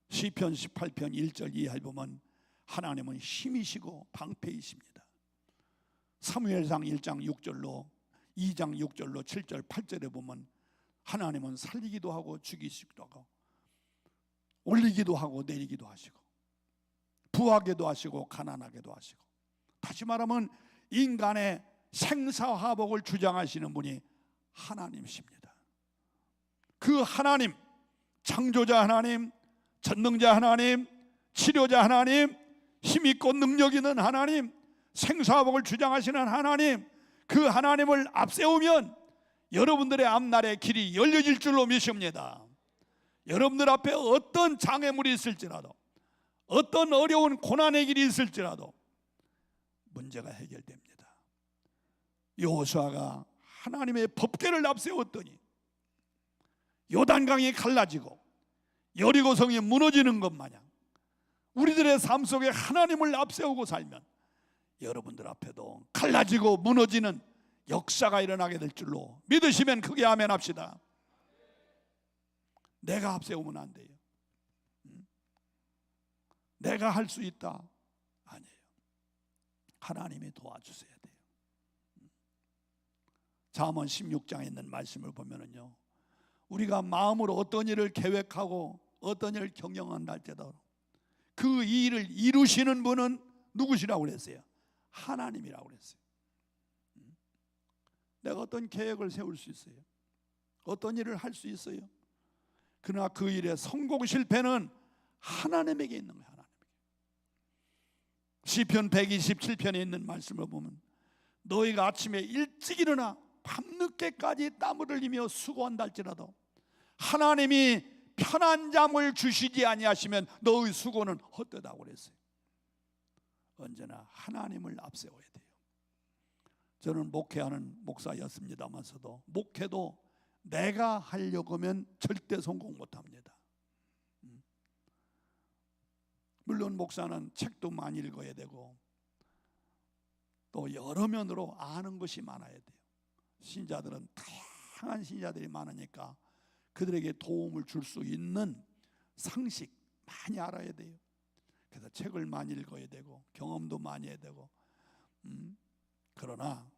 시편 18편 1절 이하에 보면 하나님은 힘이시고 방패이십니다. 사무엘상 1장 6절로 2장 6절로 7절 8절에 보면 하나님은 살리기도 하고 죽이시기도 하고 올리기도 하고 내리기도 하시고 부하게도 하시고 가난하게도 하시고, 다시 말하면 인간의 생사화복을 주장하시는 분이 하나님이십니다. 그 하나님, 창조자 하나님, 전능자 하나님, 치료자 하나님, 힘있고 능력 있는 하나님, 생사화복을 주장하시는 하나님, 그 하나님을 앞세우면 여러분들의 앞날의 길이 열려질 줄로 믿습니다. 여러분들 앞에 어떤 장애물이 있을지라도, 어떤 어려운 고난의 길이 있을지라도 문제가 해결됩니다. 여호수아가 하나님의 법궤를 앞세웠더니 요단강이 갈라지고 여리고성이 무너지는 것 마냥 우리들의 삶 속에 하나님을 앞세우고 살면 여러분들 앞에도 갈라지고 무너지는 역사가 일어나게 될 줄로 믿으시면 크게 아멘 합시다. 내가 앞세우면 안 돼요. 내가 할 수 있다. 아니에요. 하나님이 도와주셔야 돼요. 잠언 16장에 있는 말씀을 보면은요, 우리가 마음으로 어떤 일을 계획하고 어떤 일을 경영한다 할지라도 그 일을 이루시는 분은 누구시라고 그랬어요? 하나님이라고 그랬어요. 내가 어떤 계획을 세울 수 있어요. 어떤 일을 할 수 있어요. 그러나 그 일의 성공 실패는 하나님에게 있는 거예요. 하나님에게. 시편 127편에 있는 말씀을 보면 너희가 아침에 일찍 일어나 밤늦게까지 땀을 흘리며 수고한다 할지라도 하나님이 편한 잠을 주시지 아니하시면 너희 수고는 헛되다고 그랬어요. 언제나 하나님을 앞세워야 돼요. 저는 목회하는 목사였습니다만서도 목회도 내가 하려고 하면 절대 성공 못합니다. 물론 목사는 책도 많이 읽어야 되고 또 여러 면으로 아는 것이 많아야 돼요. 신자들은 다양한 신자들이 많으니까 그들에게 도움을 줄 수 있는 상식 많이 알아야 돼요. 그래서 책을 많이 읽어야 되고 경험도 많이 해야 되고 그러나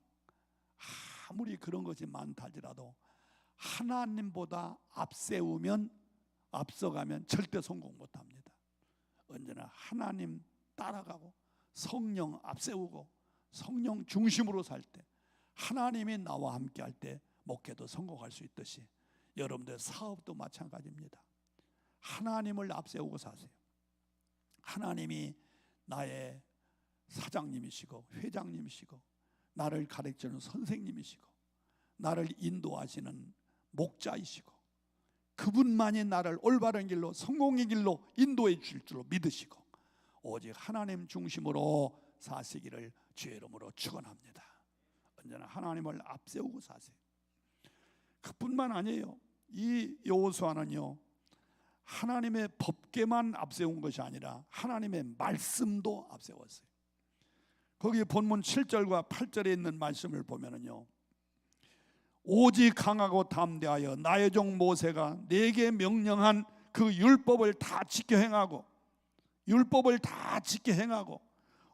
아무리 그런 것이 많다 할지라도 하나님보다 앞서가면 절대 성공 못합니다. 언제나 하나님 따라가고 성령 앞세우고 성령 중심으로 살 때 하나님이 나와 함께 할 때 목회도 성공할 수 있듯이 여러분들 사업도 마찬가지입니다. 하나님을 앞세우고 사세요. 하나님이 나의 사장님이시고 회장님이시고 나를 가르치는 선생님이시고 나를 인도하시는 목자이시고 그분만이 나를 올바른 길로 성공의 길로 인도해 주실 줄로 믿으시고 오직 하나님 중심으로 사시기를 주의 이름으로 축원합니다. 언제나 하나님을 앞세우고 사세요. 그뿐만 아니에요. 이 여호수아는요 하나님의 법궤만 앞세운 것이 아니라 하나님의 말씀도 앞세웠어요. 거기 본문 7절과 8절에 있는 말씀을 보면은요, 오직 강하고 담대하여 나의 종 모세가 내게 명령한 그 율법을 다 지켜 행하고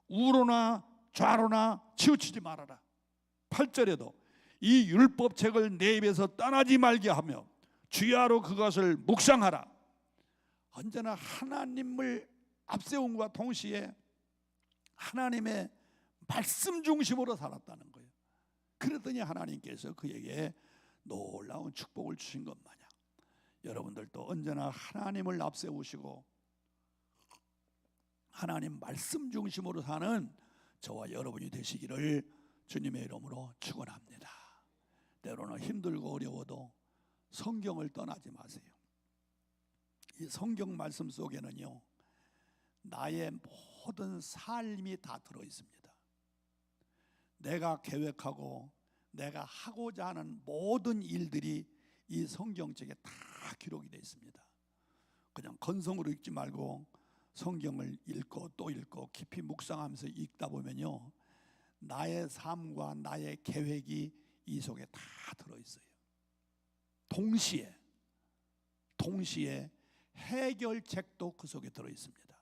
우로나 좌로나 치우치지 말아라. 8절에도 이 율법책을 내 입에서 떠나지 말게 하며 주야로 그것을 묵상하라. 언제나 하나님을 앞세움과 동시에 하나님의 말씀 중심으로 살았다는 거예요. 그랬더니 하나님께서 그에게 놀라운 축복을 주신 것 마냥 여러분들도 언제나 하나님을 앞세우시고 하나님 말씀 중심으로 사는 저와 여러분이 되시기를 주님의 이름으로 축원합니다. 때로는 힘들고 어려워도 성경을 떠나지 마세요. 이 성경 말씀 속에는요 나의 모든 삶이 다 들어있습니다. 내가 계획하고 내가 하고자 하는 모든 일들이 이 성경책에 다 기록이 되어 있습니다. 그냥 건성으로 읽지 말고 성경을 읽고 또 읽고 깊이 묵상하면서 읽다 보면요 나의 삶과 나의 계획이 이 속에 다 들어있어요. 동시에 해결책도 그 속에 들어있습니다.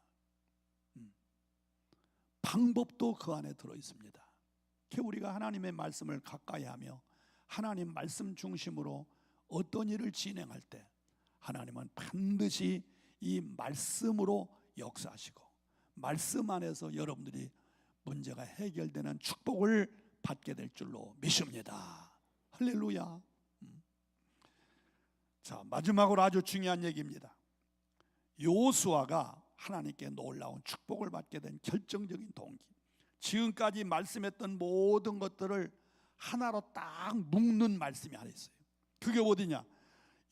방법도 그 안에 들어있습니다. 우리가 하나님의 말씀을 가까이 하며 하나님 말씀 중심으로 어떤 일을 진행할 때 하나님은 반드시 이 말씀으로 역사하시고 말씀 안에서 여러분들이 문제가 해결되는 축복을 받게 될 줄로 믿습니다. 할렐루야. 자, 마지막으로 아주 중요한 얘기입니다. 여호수아가 하나님께 놀라운 축복을 받게 된 결정적인 동기, 지금까지 말씀했던 모든 것들을 하나로 딱 묶는 말씀이 하나 있어요. 그게 어디냐?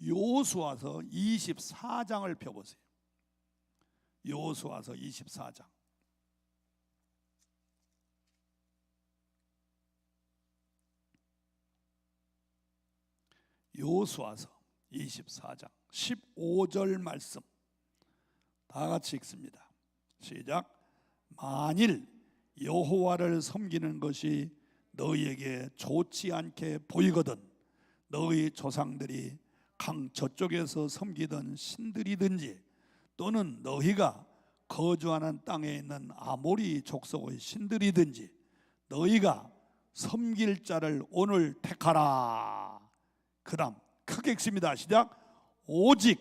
여호수아서 24장을 펴보세요. 여호수아서 24장. 여호수아서 24장 15절 말씀 다 같이 읽습니다. 시작. 만일 여호와를 섬기는 것이 너희에게 좋지 않게 보이거든 너희 조상들이 강 저쪽에서 섬기던 신들이든지 또는 너희가 거주하는 땅에 있는 아모리 족속의 신들이든지 너희가 섬길 자를 오늘 택하라. 그 다음 크게 읽습니다. 시작. 오직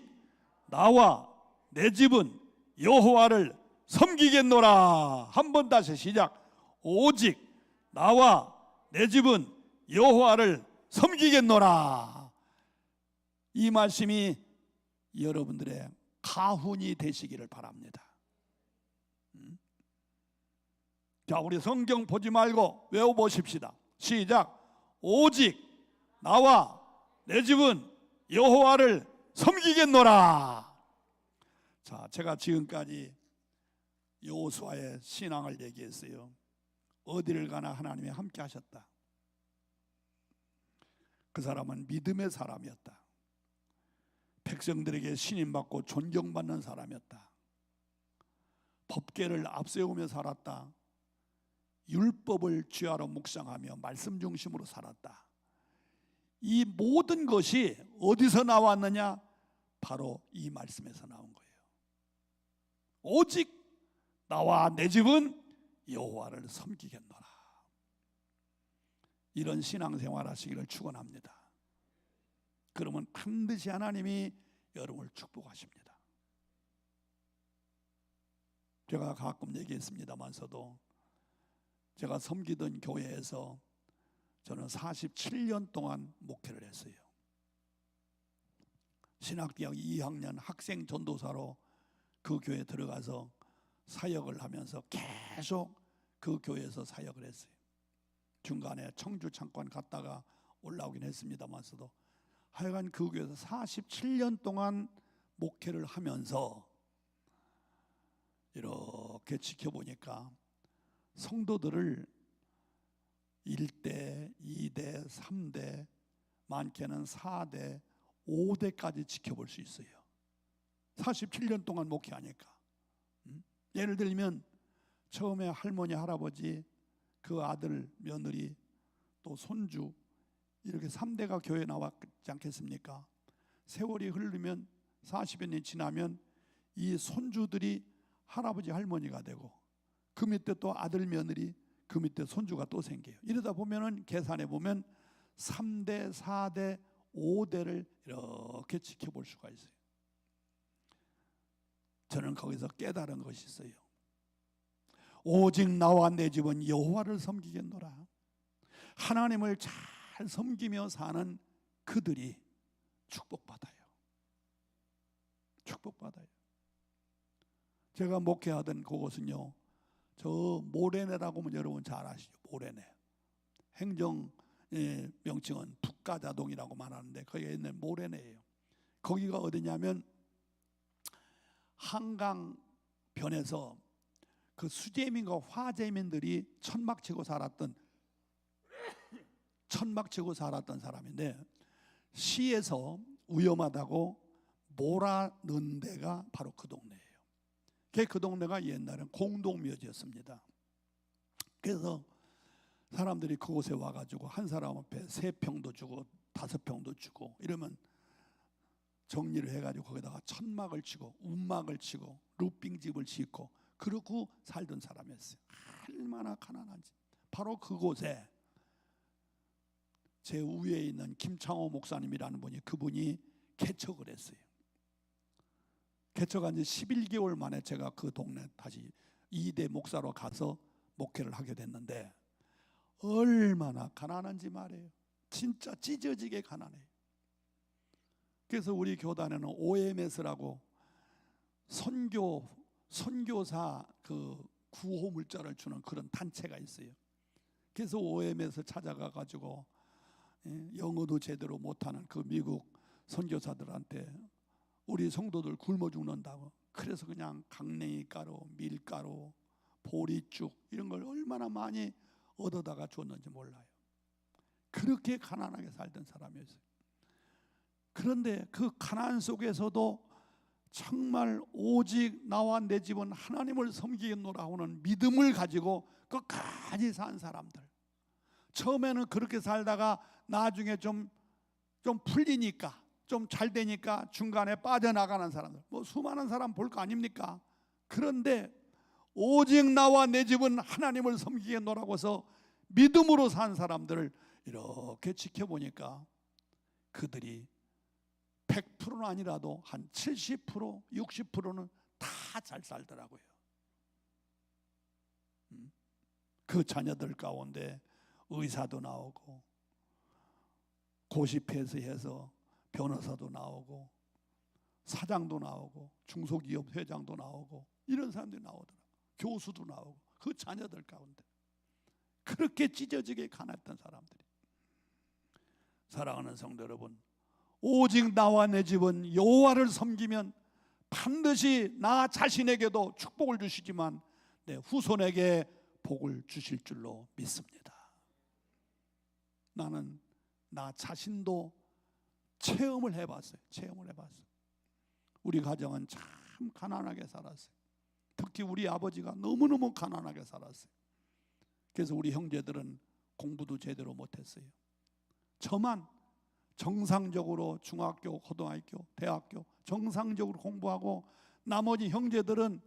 나와 내 집은 여호와를 섬기겠노라. 한 번 다시 시작. 오직 나와 내 집은 여호와를 섬기겠노라. 이 말씀이 여러분들의 가훈이 되시기를 바랍니다. 자, 우리 성경 보지 말고 외워보십시다. 시작. 오직 나와 내 집은 여호와를 섬기겠노라. 자, 제가 지금까지 여호수아의 신앙을 얘기했어요. 어디를 가나 하나님이 함께 하셨다. 그 사람은 믿음의 사람이었다. 백성들에게 신임받고 존경받는 사람이었다. 법궤를 앞세우며 살았다. 율법을 쥐하러 묵상하며 말씀 중심으로 살았다. 이 모든 것이 어디서 나왔느냐? 바로 이 말씀에서 나온 거예요. 오직 나와 내 집은 여호와를 섬기겠노라. 이런 신앙생활 하시기를 축원합니다. 그러면 반드시 하나님이 여러분을 축복하십니다. 제가 가끔 얘기했습니다만서도 제가 섬기던 교회에서 저는 47년 동안 목회를 했어요. 신학대학 2학년 학생 전도사로 그 교회에 들어가서 사역을 하면서 계속 그 교회에서 사역을 했어요. 중간에 청주 잠깐 갔다가 올라오긴 했습니다만서도 하여간 그 교회에서 47년 동안 목회를 하면서 이렇게 지켜보니까 성도들을 1대, 2대, 3대, 많게는 4대, 5대까지 지켜볼 수 있어요. 47년 동안 목회하니까. 예를 들면 처음에 할머니, 할아버지, 그 아들, 며느리, 또 손주 이렇게 3대가 교회에 나왔지 않겠습니까? 세월이 흐르면 40여 년이 지나면 이 손주들이 할아버지, 할머니가 되고 그 밑에 또 아들, 며느리, 그 밑에 손주가 또 생겨요. 이러다 보면은 계산해 보면 3대, 4대, 5대를 이렇게 지켜볼 수가 있어요. 저는 거기서 깨달은 것이 있어요. 오직 나와 내 집은 여호와를 섬기겠노라. 하나님을 잘 섬기며 사는 그들이 축복받아요. 축복받아요. 제가 목회하던 그곳은요, 저 모래내라고 하면 여러분 잘 아시죠? 모래내. 행정 명칭은 북가자동이라고 말하는데 거기가 옛날 모래내예요. 거기가 어디냐면 한강변에서 그 수재민과 화재민들이 천막 치고 살았던 사람인데 시에서 위험하다고 몰아넣은 데가 바로 그 동네예요. 그 동네가 옛날엔 공동묘지였습니다. 그래서 사람들이 그곳에 와가지고 한 사람 앞에 3평도 주고 5평도 주고 이러면 정리를 해가지고 거기다가 천막을 치고 움막을 치고 루핑집을 짓고 그러고 살던 사람이었어요. 얼마나 가난한지. 바로 그곳에 제 위에 있는 김창호 목사님이라는 분이 그분이 개척을 했어요. 개척한 지 11개월 만에 제가 그 동네 다시 2대 목사로 가서 목회를 하게 됐는데 얼마나 가난한지 말이에요. 진짜 찢어지게 가난해요. 그래서 우리 교단에는 OMS라고 선교사 그 구호 물자를 주는 그런 단체가 있어요. 그래서 OMS 찾아가 가지고 영어도 제대로 못하는 그 미국 선교사들한테 우리 성도들 굶어 죽는다고 그래서 그냥 강냉이 가루, 밀가루, 보리죽 이런 걸 얼마나 많이 얻어다가 줬는지 몰라요. 그렇게 가난하게 살던 사람이었어요. 그런데 그 가난 속에서도 정말 오직 나와 내 집은 하나님을 섬기겠노라 하는 믿음을 가지고 끝까지 산 사람들, 처음에는 그렇게 살다가 나중에 좀 풀리니까, 좀 잘 되니까 중간에 빠져나가는 사람들, 뭐 수많은 사람 볼 거 아닙니까? 그런데 오직 나와 내 집은 하나님을 섬기겠노라고 해서 믿음으로 산 사람들을 이렇게 지켜보니까 그들이 100%는 아니라도 한 70%, 60%는 다 잘 살더라고요. 그 자녀들 가운데 의사도 나오고, 고시패스해서 변호사도 나오고, 사장도 나오고, 중소기업 회장도 나오고, 이런 사람들이 나오더라고요. 교수도 나오고, 그 자녀들 가운데 그렇게 찢어지게 가난했던 사람들이. 사랑하는 성도 여러분, 오직 나와 내 집은 여호와를 섬기면 반드시 나 자신에게도 축복을 주시지만 내 후손에게 복을 주실 줄로 믿습니다. 나는 나 자신도 체험을 해봤어요. 우리 가정은 참 가난하게 살았어요. 특히 우리 아버지가 너무너무 가난하게 살았어요. 그래서 우리 형제들은 공부도 제대로 못했어요. 저만 정상적으로 중학교, 고등학교, 대학교 정상적으로 공부하고, 나머지 형제들은,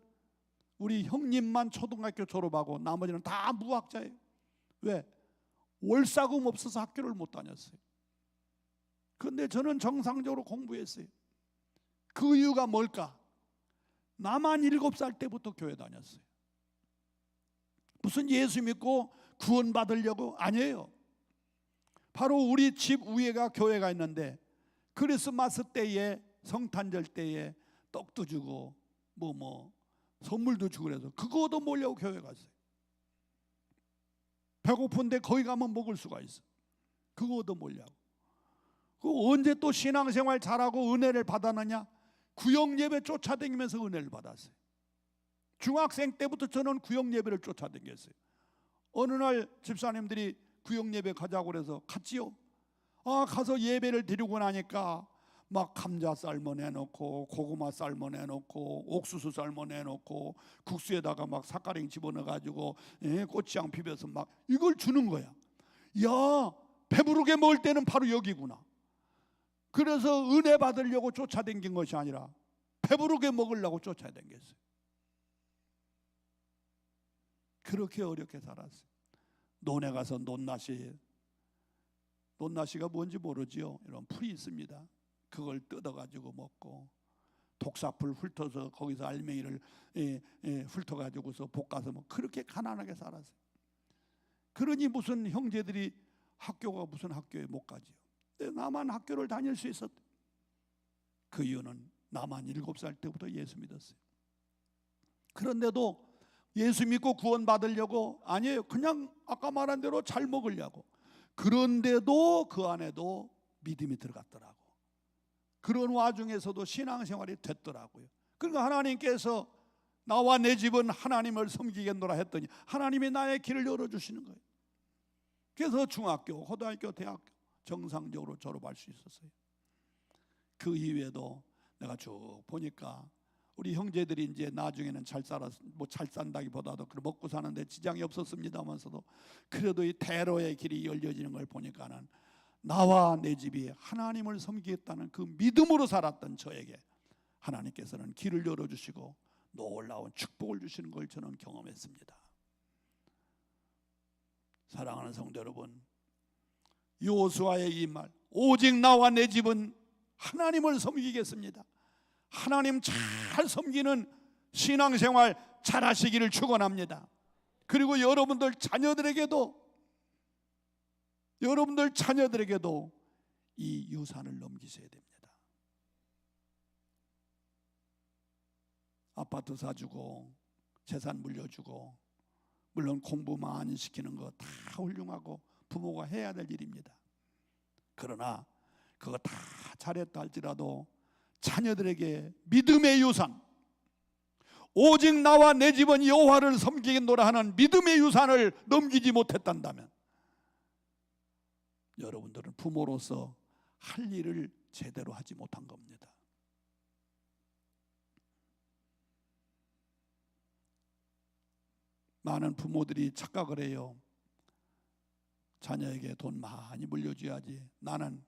우리 형님만 초등학교 졸업하고 나머지는 다 무학자예요. 왜? 월사금 없어서 학교를 못 다녔어요. 그런데 저는 정상적으로 공부했어요. 그 이유가 뭘까? 나만 7살 때부터 교회 다녔어요. 무슨 예수 믿고 구원 받으려고? 아니에요. 바로 우리 집 위에가 교회가 있는데 크리스마스 때에, 성탄절 때에 떡도 주고 선물도 주고 그래서 그거도 몰려고 교회 갔어요. 배고픈데 거기 가면 먹을 수가 있어. 그거도 몰려고. 그 언제 또 신앙생활 잘하고 은혜를 받았느냐? 구역예배 쫓아다니면서 은혜를 받았어요. 중학생 때부터 저는 구역예배를 쫓아다녔어요. 어느 날 집사님들이 구역예배 가자고 그래서 갔지요. 가서 예배를 드리고 나니까 막 감자 삶아내놓고, 고구마 삶아내놓고, 옥수수 삶아내놓고, 국수에다가 막 사카링 집어넣어가지고 고추장 비벼서 막 이걸 주는 거야. 야, 배부르게 먹을 때는 바로 여기구나. 그래서 은혜 받으려고 쫓아다닌 것이 아니라 배부르게 먹으려고 쫓아다녔어요. 그렇게 어렵게 살았어요. 논에 가서 논나시가 뭔지 모르지요. 이런 풀이 있습니다. 그걸 뜯어가지고 먹고, 독사풀 훑어서 거기서 알맹이를 훑어가지고서 볶아서 그렇게 가난하게 살았어요. 그러니 무슨 형제들이 학교가 무슨 학교에 못 가지요. 나만 학교를 다닐 수 있었대. 그 이유는 나만 7살 때부터 예수 믿었어요. 그런데도 예수 믿고 구원 받으려고? 아니에요. 그냥 아까 말한 대로 잘 먹으려고. 그런데도 그 안에도 믿음이 들어갔더라고. 그런 와중에서도 신앙생활이 됐더라고요. 그러니까 하나님께서 나와 내 집은 하나님을 섬기겠노라 했더니 하나님이 나의 길을 열어주시는 거예요. 그래서 중학교, 고등학교, 대학교 정상적으로 졸업할 수 있었어요. 그 이후에도 내가 쭉 보니까 우리 형제들이 이제 나중에는 잘 산다기보다도 먹고 사는데 지장이 없었습니다만서도 그래도 이 대로의 길이 열려지는 걸 보니까는 나와 내 집이 하나님을 섬기겠다는 그 믿음으로 살았던 저에게 하나님께서는 길을 열어주시고 놀라운 축복을 주시는 걸 저는 경험했습니다. 사랑하는 성도 여러분, 여호수아의 이 말, 오직 나와 내 집은 하나님을 섬기겠습니다. 하나님 잘 섬기는 신앙생활 잘 하시기를 축원합니다. 그리고 여러분들 자녀들에게도 이 유산을 넘기셔야 됩니다. 아파트 사주고 재산 물려주고, 물론 공부 많이 시키는 거 다 훌륭하고 부모가 해야 될 일입니다. 그러나 그거 다 잘했다 할지라도 자녀들에게 믿음의 유산, 오직 나와 내 집은 여호와를 섬기겠노라 하는 믿음의 유산을 넘기지 못했단다면 여러분들은 부모로서 할 일을 제대로 하지 못한 겁니다. 많은 부모들이 착각을 해요. 자녀에게 돈 많이 물려줘야지. 나는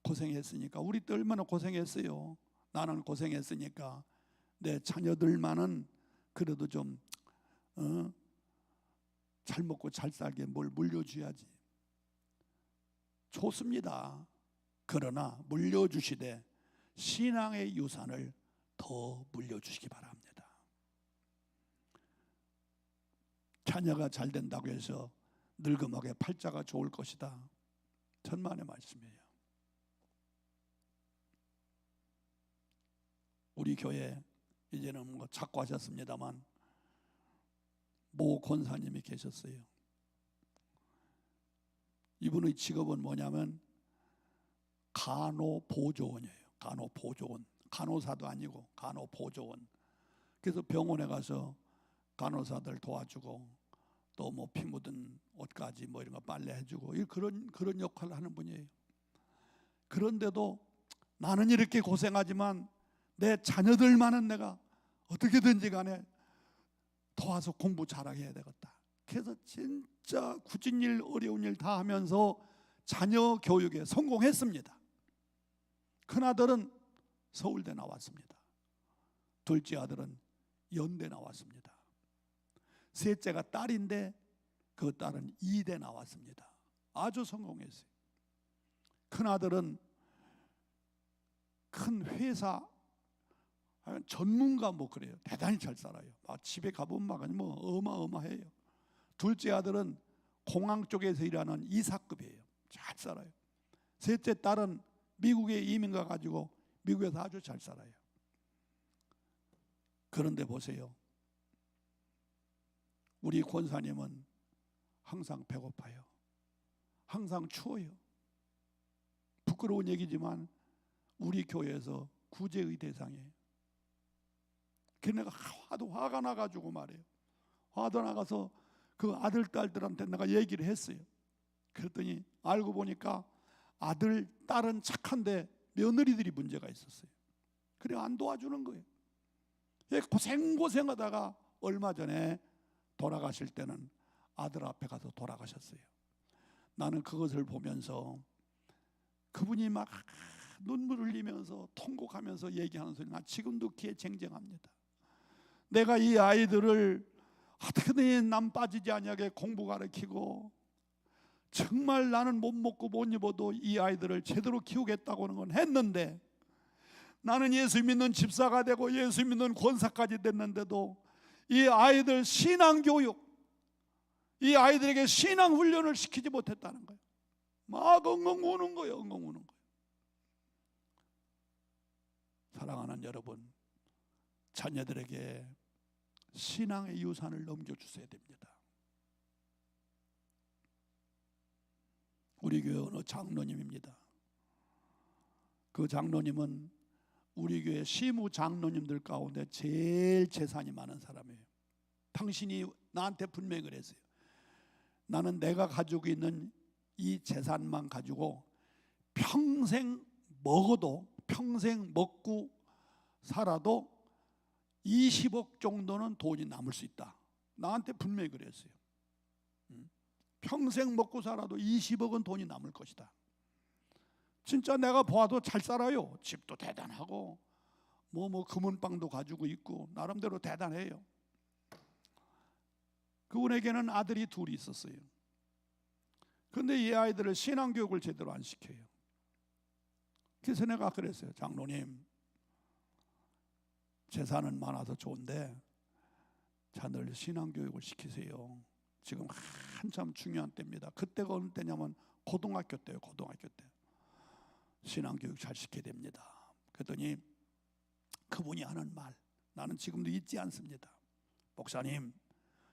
고생했으니까. 우리 때 얼마나 고생했어요. 나는 고생했으니까 내 자녀들만은 그래도 좀 잘 먹고 잘 살게 뭘 물려줘야지. 좋습니다. 그러나 물려주시되 신앙의 유산을 더 물려주시기 바랍니다. 자녀가 잘 된다고 해서 늙음하게 팔자가 좋을 것이다. 천만의 말씀이에요. 우리 교회 이제는 뭐 자꾸 하셨습니다만 모 권사님이 계셨어요. 이분의 직업은 뭐냐면 간호보조원이에요. 간호보조원. 간호사도 아니고 간호보조원. 그래서 병원에 가서 간호사들 도와주고 또 뭐 피 묻은 옷까지 뭐 이런 거 빨래해주고 그런 역할을 하는 분이에요. 그런데도 나는 이렇게 고생하지만 내 자녀들만은 내가 어떻게든지 간에 도와서 공부 잘하게 해야 되겠다. 그래서 진짜 굳은 일 어려운 일 다 하면서 자녀 교육에 성공했습니다. 큰아들은 서울대 나왔습니다. 둘째 아들은 연대 나왔습니다. 셋째가 딸인데 그 딸은 이대 나왔습니다. 아주 성공했어요. 큰아들은 큰 회사 전문가 뭐 그래요. 대단히 잘 살아요. 막 집에 가보면 막 뭐 어마어마해요. 둘째 아들은 공항 쪽에서 일하는 이사급이에요. 잘 살아요. 셋째 딸은 미국에 이민 가가지고 미국에서 아주 잘 살아요. 그런데 보세요. 우리 권사님은 항상 배고파요. 항상 추워요. 부끄러운 얘기지만 우리 교회에서 구제의 대상이에요. 걔네가 하도 화가 나가지고 말이에요. 화도 나가서 그 아들 딸들한테 내가 얘기를 했어요. 그랬더니 알고 보니까 아들 딸은 착한데 며느리들이 문제가 있었어요. 그래 안 도와주는 거예요. 고생하다가 얼마 전에 돌아가실 때는 아들 앞에 가서 돌아가셨어요. 나는 그것을 보면서 그분이 막 눈물 흘리면서 통곡하면서 얘기하는 소리 나 지금도 귀에 쟁쟁합니다. 내가 이 아이들을 어떻게든 남 빠지지 않게 공부 가르치고 정말 나는 못 먹고 못 입어도 이 아이들을 제대로 키우겠다고 하는 건 했는데 나는 예수 믿는 집사가 되고 예수 믿는 권사까지 됐는데도 이 아이들 신앙교육, 이 아이들에게 신앙 훈련을 시키지 못했다는 거예요. 막 엉엉 우는 거예요. 엉엉 우는 거예요. 사랑하는 여러분, 자녀들에게 신앙의 유산을 넘겨주셔야 됩니다. 우리 교회 어느 장로님입니다. 그 장로님은 우리 교회 시무 장로님들 가운데 제일 재산이 많은 사람이에요. 당신이 나한테 분명히 그랬어요. 나는 내가 가지고 있는 이 재산만 가지고 평생 먹어도 평생 먹고 살아도 20억 정도는 돈이 남을 수 있다. 나한테 분명히 그랬어요. 평생 먹고 살아도 20억은 돈이 남을 것이다. 진짜 내가 보아도 잘 살아요. 집도 대단하고 뭐 금은방도 가지고 있고 나름대로 대단해요. 그분에게는 아들이 둘이 있었어요. 그런데 이 아이들을 신앙교육을 제대로 안 시켜요. 그래서 내가 그랬어요. 장로님, 재산은 많아서 좋은데 자녀를 신앙교육을 시키세요. 지금 한참 중요한 때입니다. 그때가 어느 때냐면 고등학교 때예요. 고등학교 때 신앙교육 잘 시켜야 됩니다. 그랬더니 그분이 하는 말 나는 지금도 잊지 않습니다. 목사님,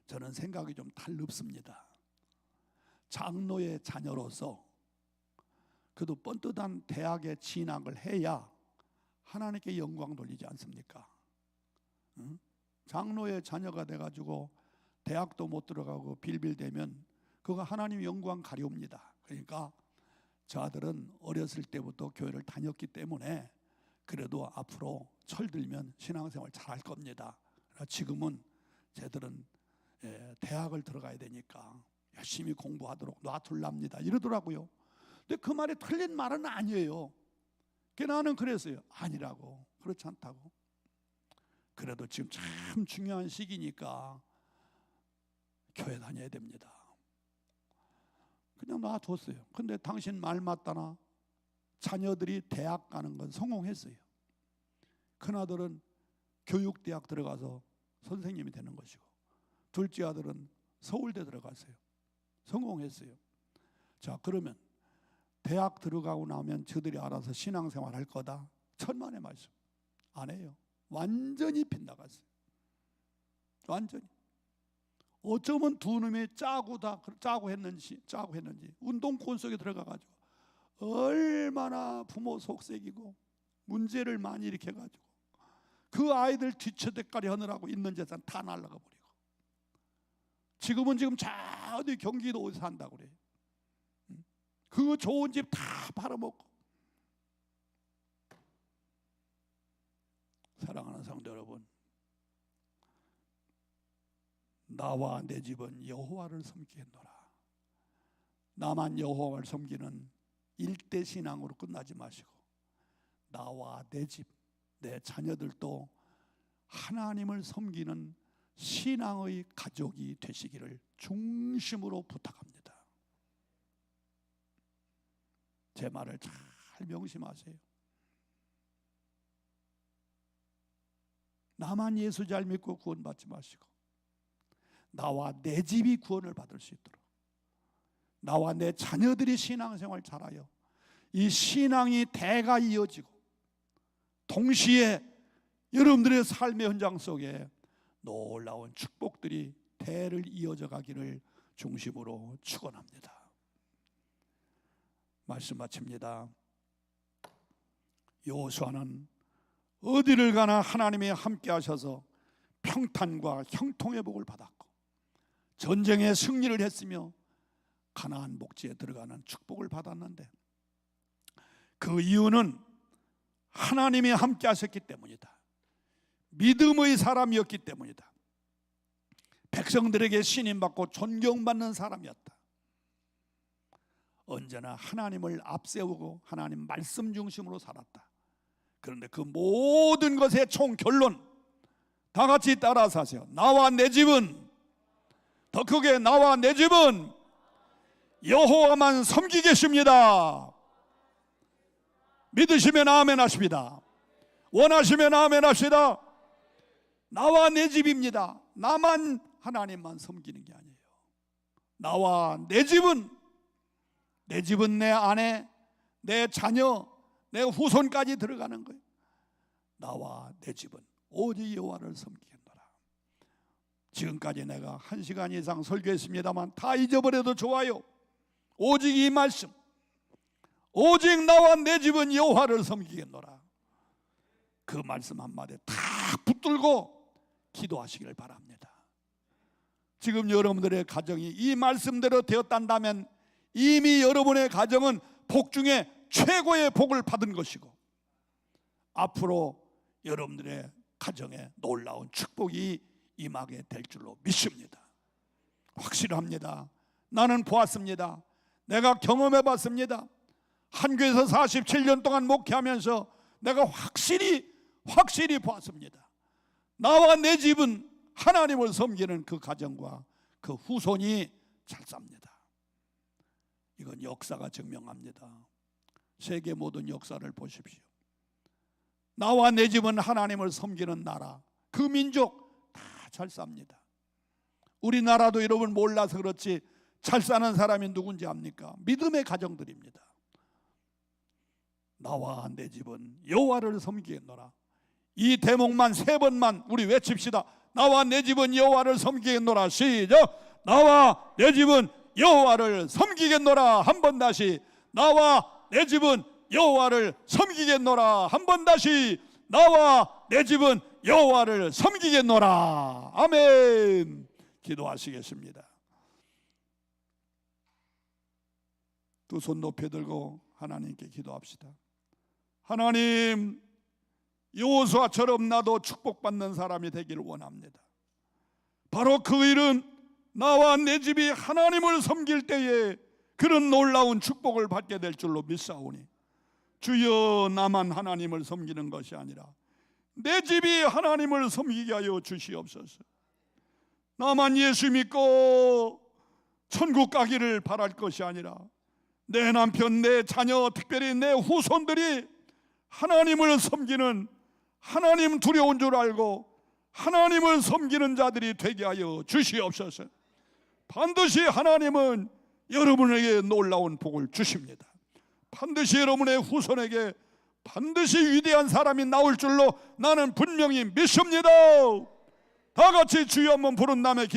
저는 생각이 좀 달릅습니다. 장로의 자녀로서 그래도 뻔듯한 대학에 진학을 해야 하나님께 영광 돌리지 않습니까? 응? 장로의 자녀가 돼가지고 대학도 못 들어가고 빌빌대면 그거 하나님 영광 가려웁니다. 그러니까 저 아들은 어렸을 때부터 교회를 다녔기 때문에 그래도 앞으로 철들면 신앙생활 잘할 겁니다. 지금은 쟤들은 대학을 들어가야 되니까 열심히 공부하도록 놔둘랍니다 이러더라고요. 근데 그 말이 틀린 말은 아니에요. 나는 그랬어요. 아니라고, 그렇지 않다고. 그래도 지금 참 중요한 시기니까 교회 다녀야 됩니다. 그냥 놔뒀어요. 근데 당신 말 맞다나 자녀들이 대학 가는 건 성공했어요. 큰아들은 교육대학 들어가서 선생님이 되는 것이고, 둘째 아들은 서울대 들어갔어요. 성공했어요. 자, 그러면 대학 들어가고 나면 저들이 알아서 신앙생활 할 거다? 천만의 말씀. 안 해요. 완전히 빗나갔어요. 완전히. 어쩌면 두 놈이 짜고 했는지 운동권 속에 들어가가지고 얼마나 부모 속색이고 문제를 많이 일으켜가지고 그 아이들 뒤처대까지 하느라고 있는 재산 다 날라가 버리고, 지금은 저 어디 경기도 어디 산다고 그래요. 그 좋은 집 다 팔아먹고. 사랑하는 성도 여러분, 나와 내 집은 여호와를 섬기겠노라. 나만 여호와를 섬기는 일대 신앙으로 끝나지 마시고, 나와 내 집, 내 자녀들도 하나님을 섬기는 신앙의 가족이 되시기를 중심으로 부탁합니다. 제 말을 잘 명심하세요. 나만 예수 잘 믿고 구원받지 마시고, 나와 내 집이 구원을 받을 수 있도록, 나와 내 자녀들이 신앙생활 잘하여 이 신앙이 대가 이어지고 동시에 여러분들의 삶의 현장 속에 놀라운 축복들이 대를 이어져 가기를 중심으로 축원합니다. 말씀 마칩니다. 여호수아는 어디를 가나 하나님이 함께 하셔서 평탄과 형통의 복을 받았고 전쟁에 승리를 했으며 가나안 복지에 들어가는 축복을 받았는데, 그 이유는 하나님이 함께 하셨기 때문이다. 믿음의 사람이었기 때문이다. 백성들에게 신임받고 존경받는 사람이었다. 언제나 하나님을 앞세우고 하나님 말씀 중심으로 살았다. 그런데 그 모든 것의 총결론 다 같이 따라서 하세요. 나와 내 집은, 더 크게, 나와 내 집은 여호와만 섬기겠습니다. 믿으시면 아멘 하십니다. 원하시면 아멘 합시다. 나와 내 집입니다. 나만 하나님만 섬기는 게 아니에요. 나와 내 집은, 내 집은 내 아내, 내 자녀, 내 후손까지 들어가는 거예요. 나와 내 집은 오직 여호와를 섬기겠노라. 지금까지 내가 1시간 이상 설교했습니다만 다 잊어버려도 좋아요. 오직 이 말씀, 오직 나와 내 집은 여호와를 섬기겠노라. 그 말씀 한마디에 다 붙들고 기도하시기를 바랍니다. 지금 여러분들의 가정이 이 말씀대로 되었단다면 이미 여러분의 가정은 복 중에 최고의 복을 받은 것이고, 앞으로 여러분들의 가정에 놀라운 축복이 임하게 될 줄로 믿습니다. 확실합니다. 나는 보았습니다. 내가 경험해 봤습니다. 한교에서 47년 동안 목회하면서 내가 확실히 보았습니다. 나와 내 집은 하나님을 섬기는 그 가정과 그 후손이 잘 삽니다. 이건 역사가 증명합니다. 세계 모든 역사를 보십시오. 나와 내 집은 하나님을 섬기는 나라, 그 민족 다 잘 삽니다. 우리나라도 여러분 몰라서 그렇지 잘 사는 사람이 누군지 압니까? 믿음의 가정들입니다. 나와 내 집은 여호와를 섬기겠노라. 이 대목만 3번만 우리 외칩시다. 나와 내 집은 여호와를 섬기겠노라. 시작. 나와 내 집은 여호와를 섬기겠노라. 한 번 다시. 나와 내 집은 여호와를 섬기겠노라. 한 번 다시. 나와 내 집은 여호와를 섬기겠노라. 아멘. 기도하시겠습니다. 두 손 높이 들고 하나님께 기도합시다. 하나님, 여호수아처럼 나도 축복받는 사람이 되기를 원합니다. 바로 그 일은 나와 내 집이 하나님을 섬길 때에 그런 놀라운 축복을 받게 될 줄로 믿사오니 주여, 나만 하나님을 섬기는 것이 아니라 내 집이 하나님을 섬기게 하여 주시옵소서. 나만 예수 믿고 천국 가기를 바랄 것이 아니라 내 남편, 내 자녀, 특별히 내 후손들이 하나님을 섬기는, 하나님 두려운 줄 알고 하나님을 섬기는 자들이 되게 하여 주시옵소서. 반드시 하나님은 여러분에게 놀라운 복을 주십니다. 반드시 여러분의 후손에게 반드시 위대한 사람이 나올 줄로 나는 분명히 믿습니다. 다 같이 주여 한번 부른 다음에 기도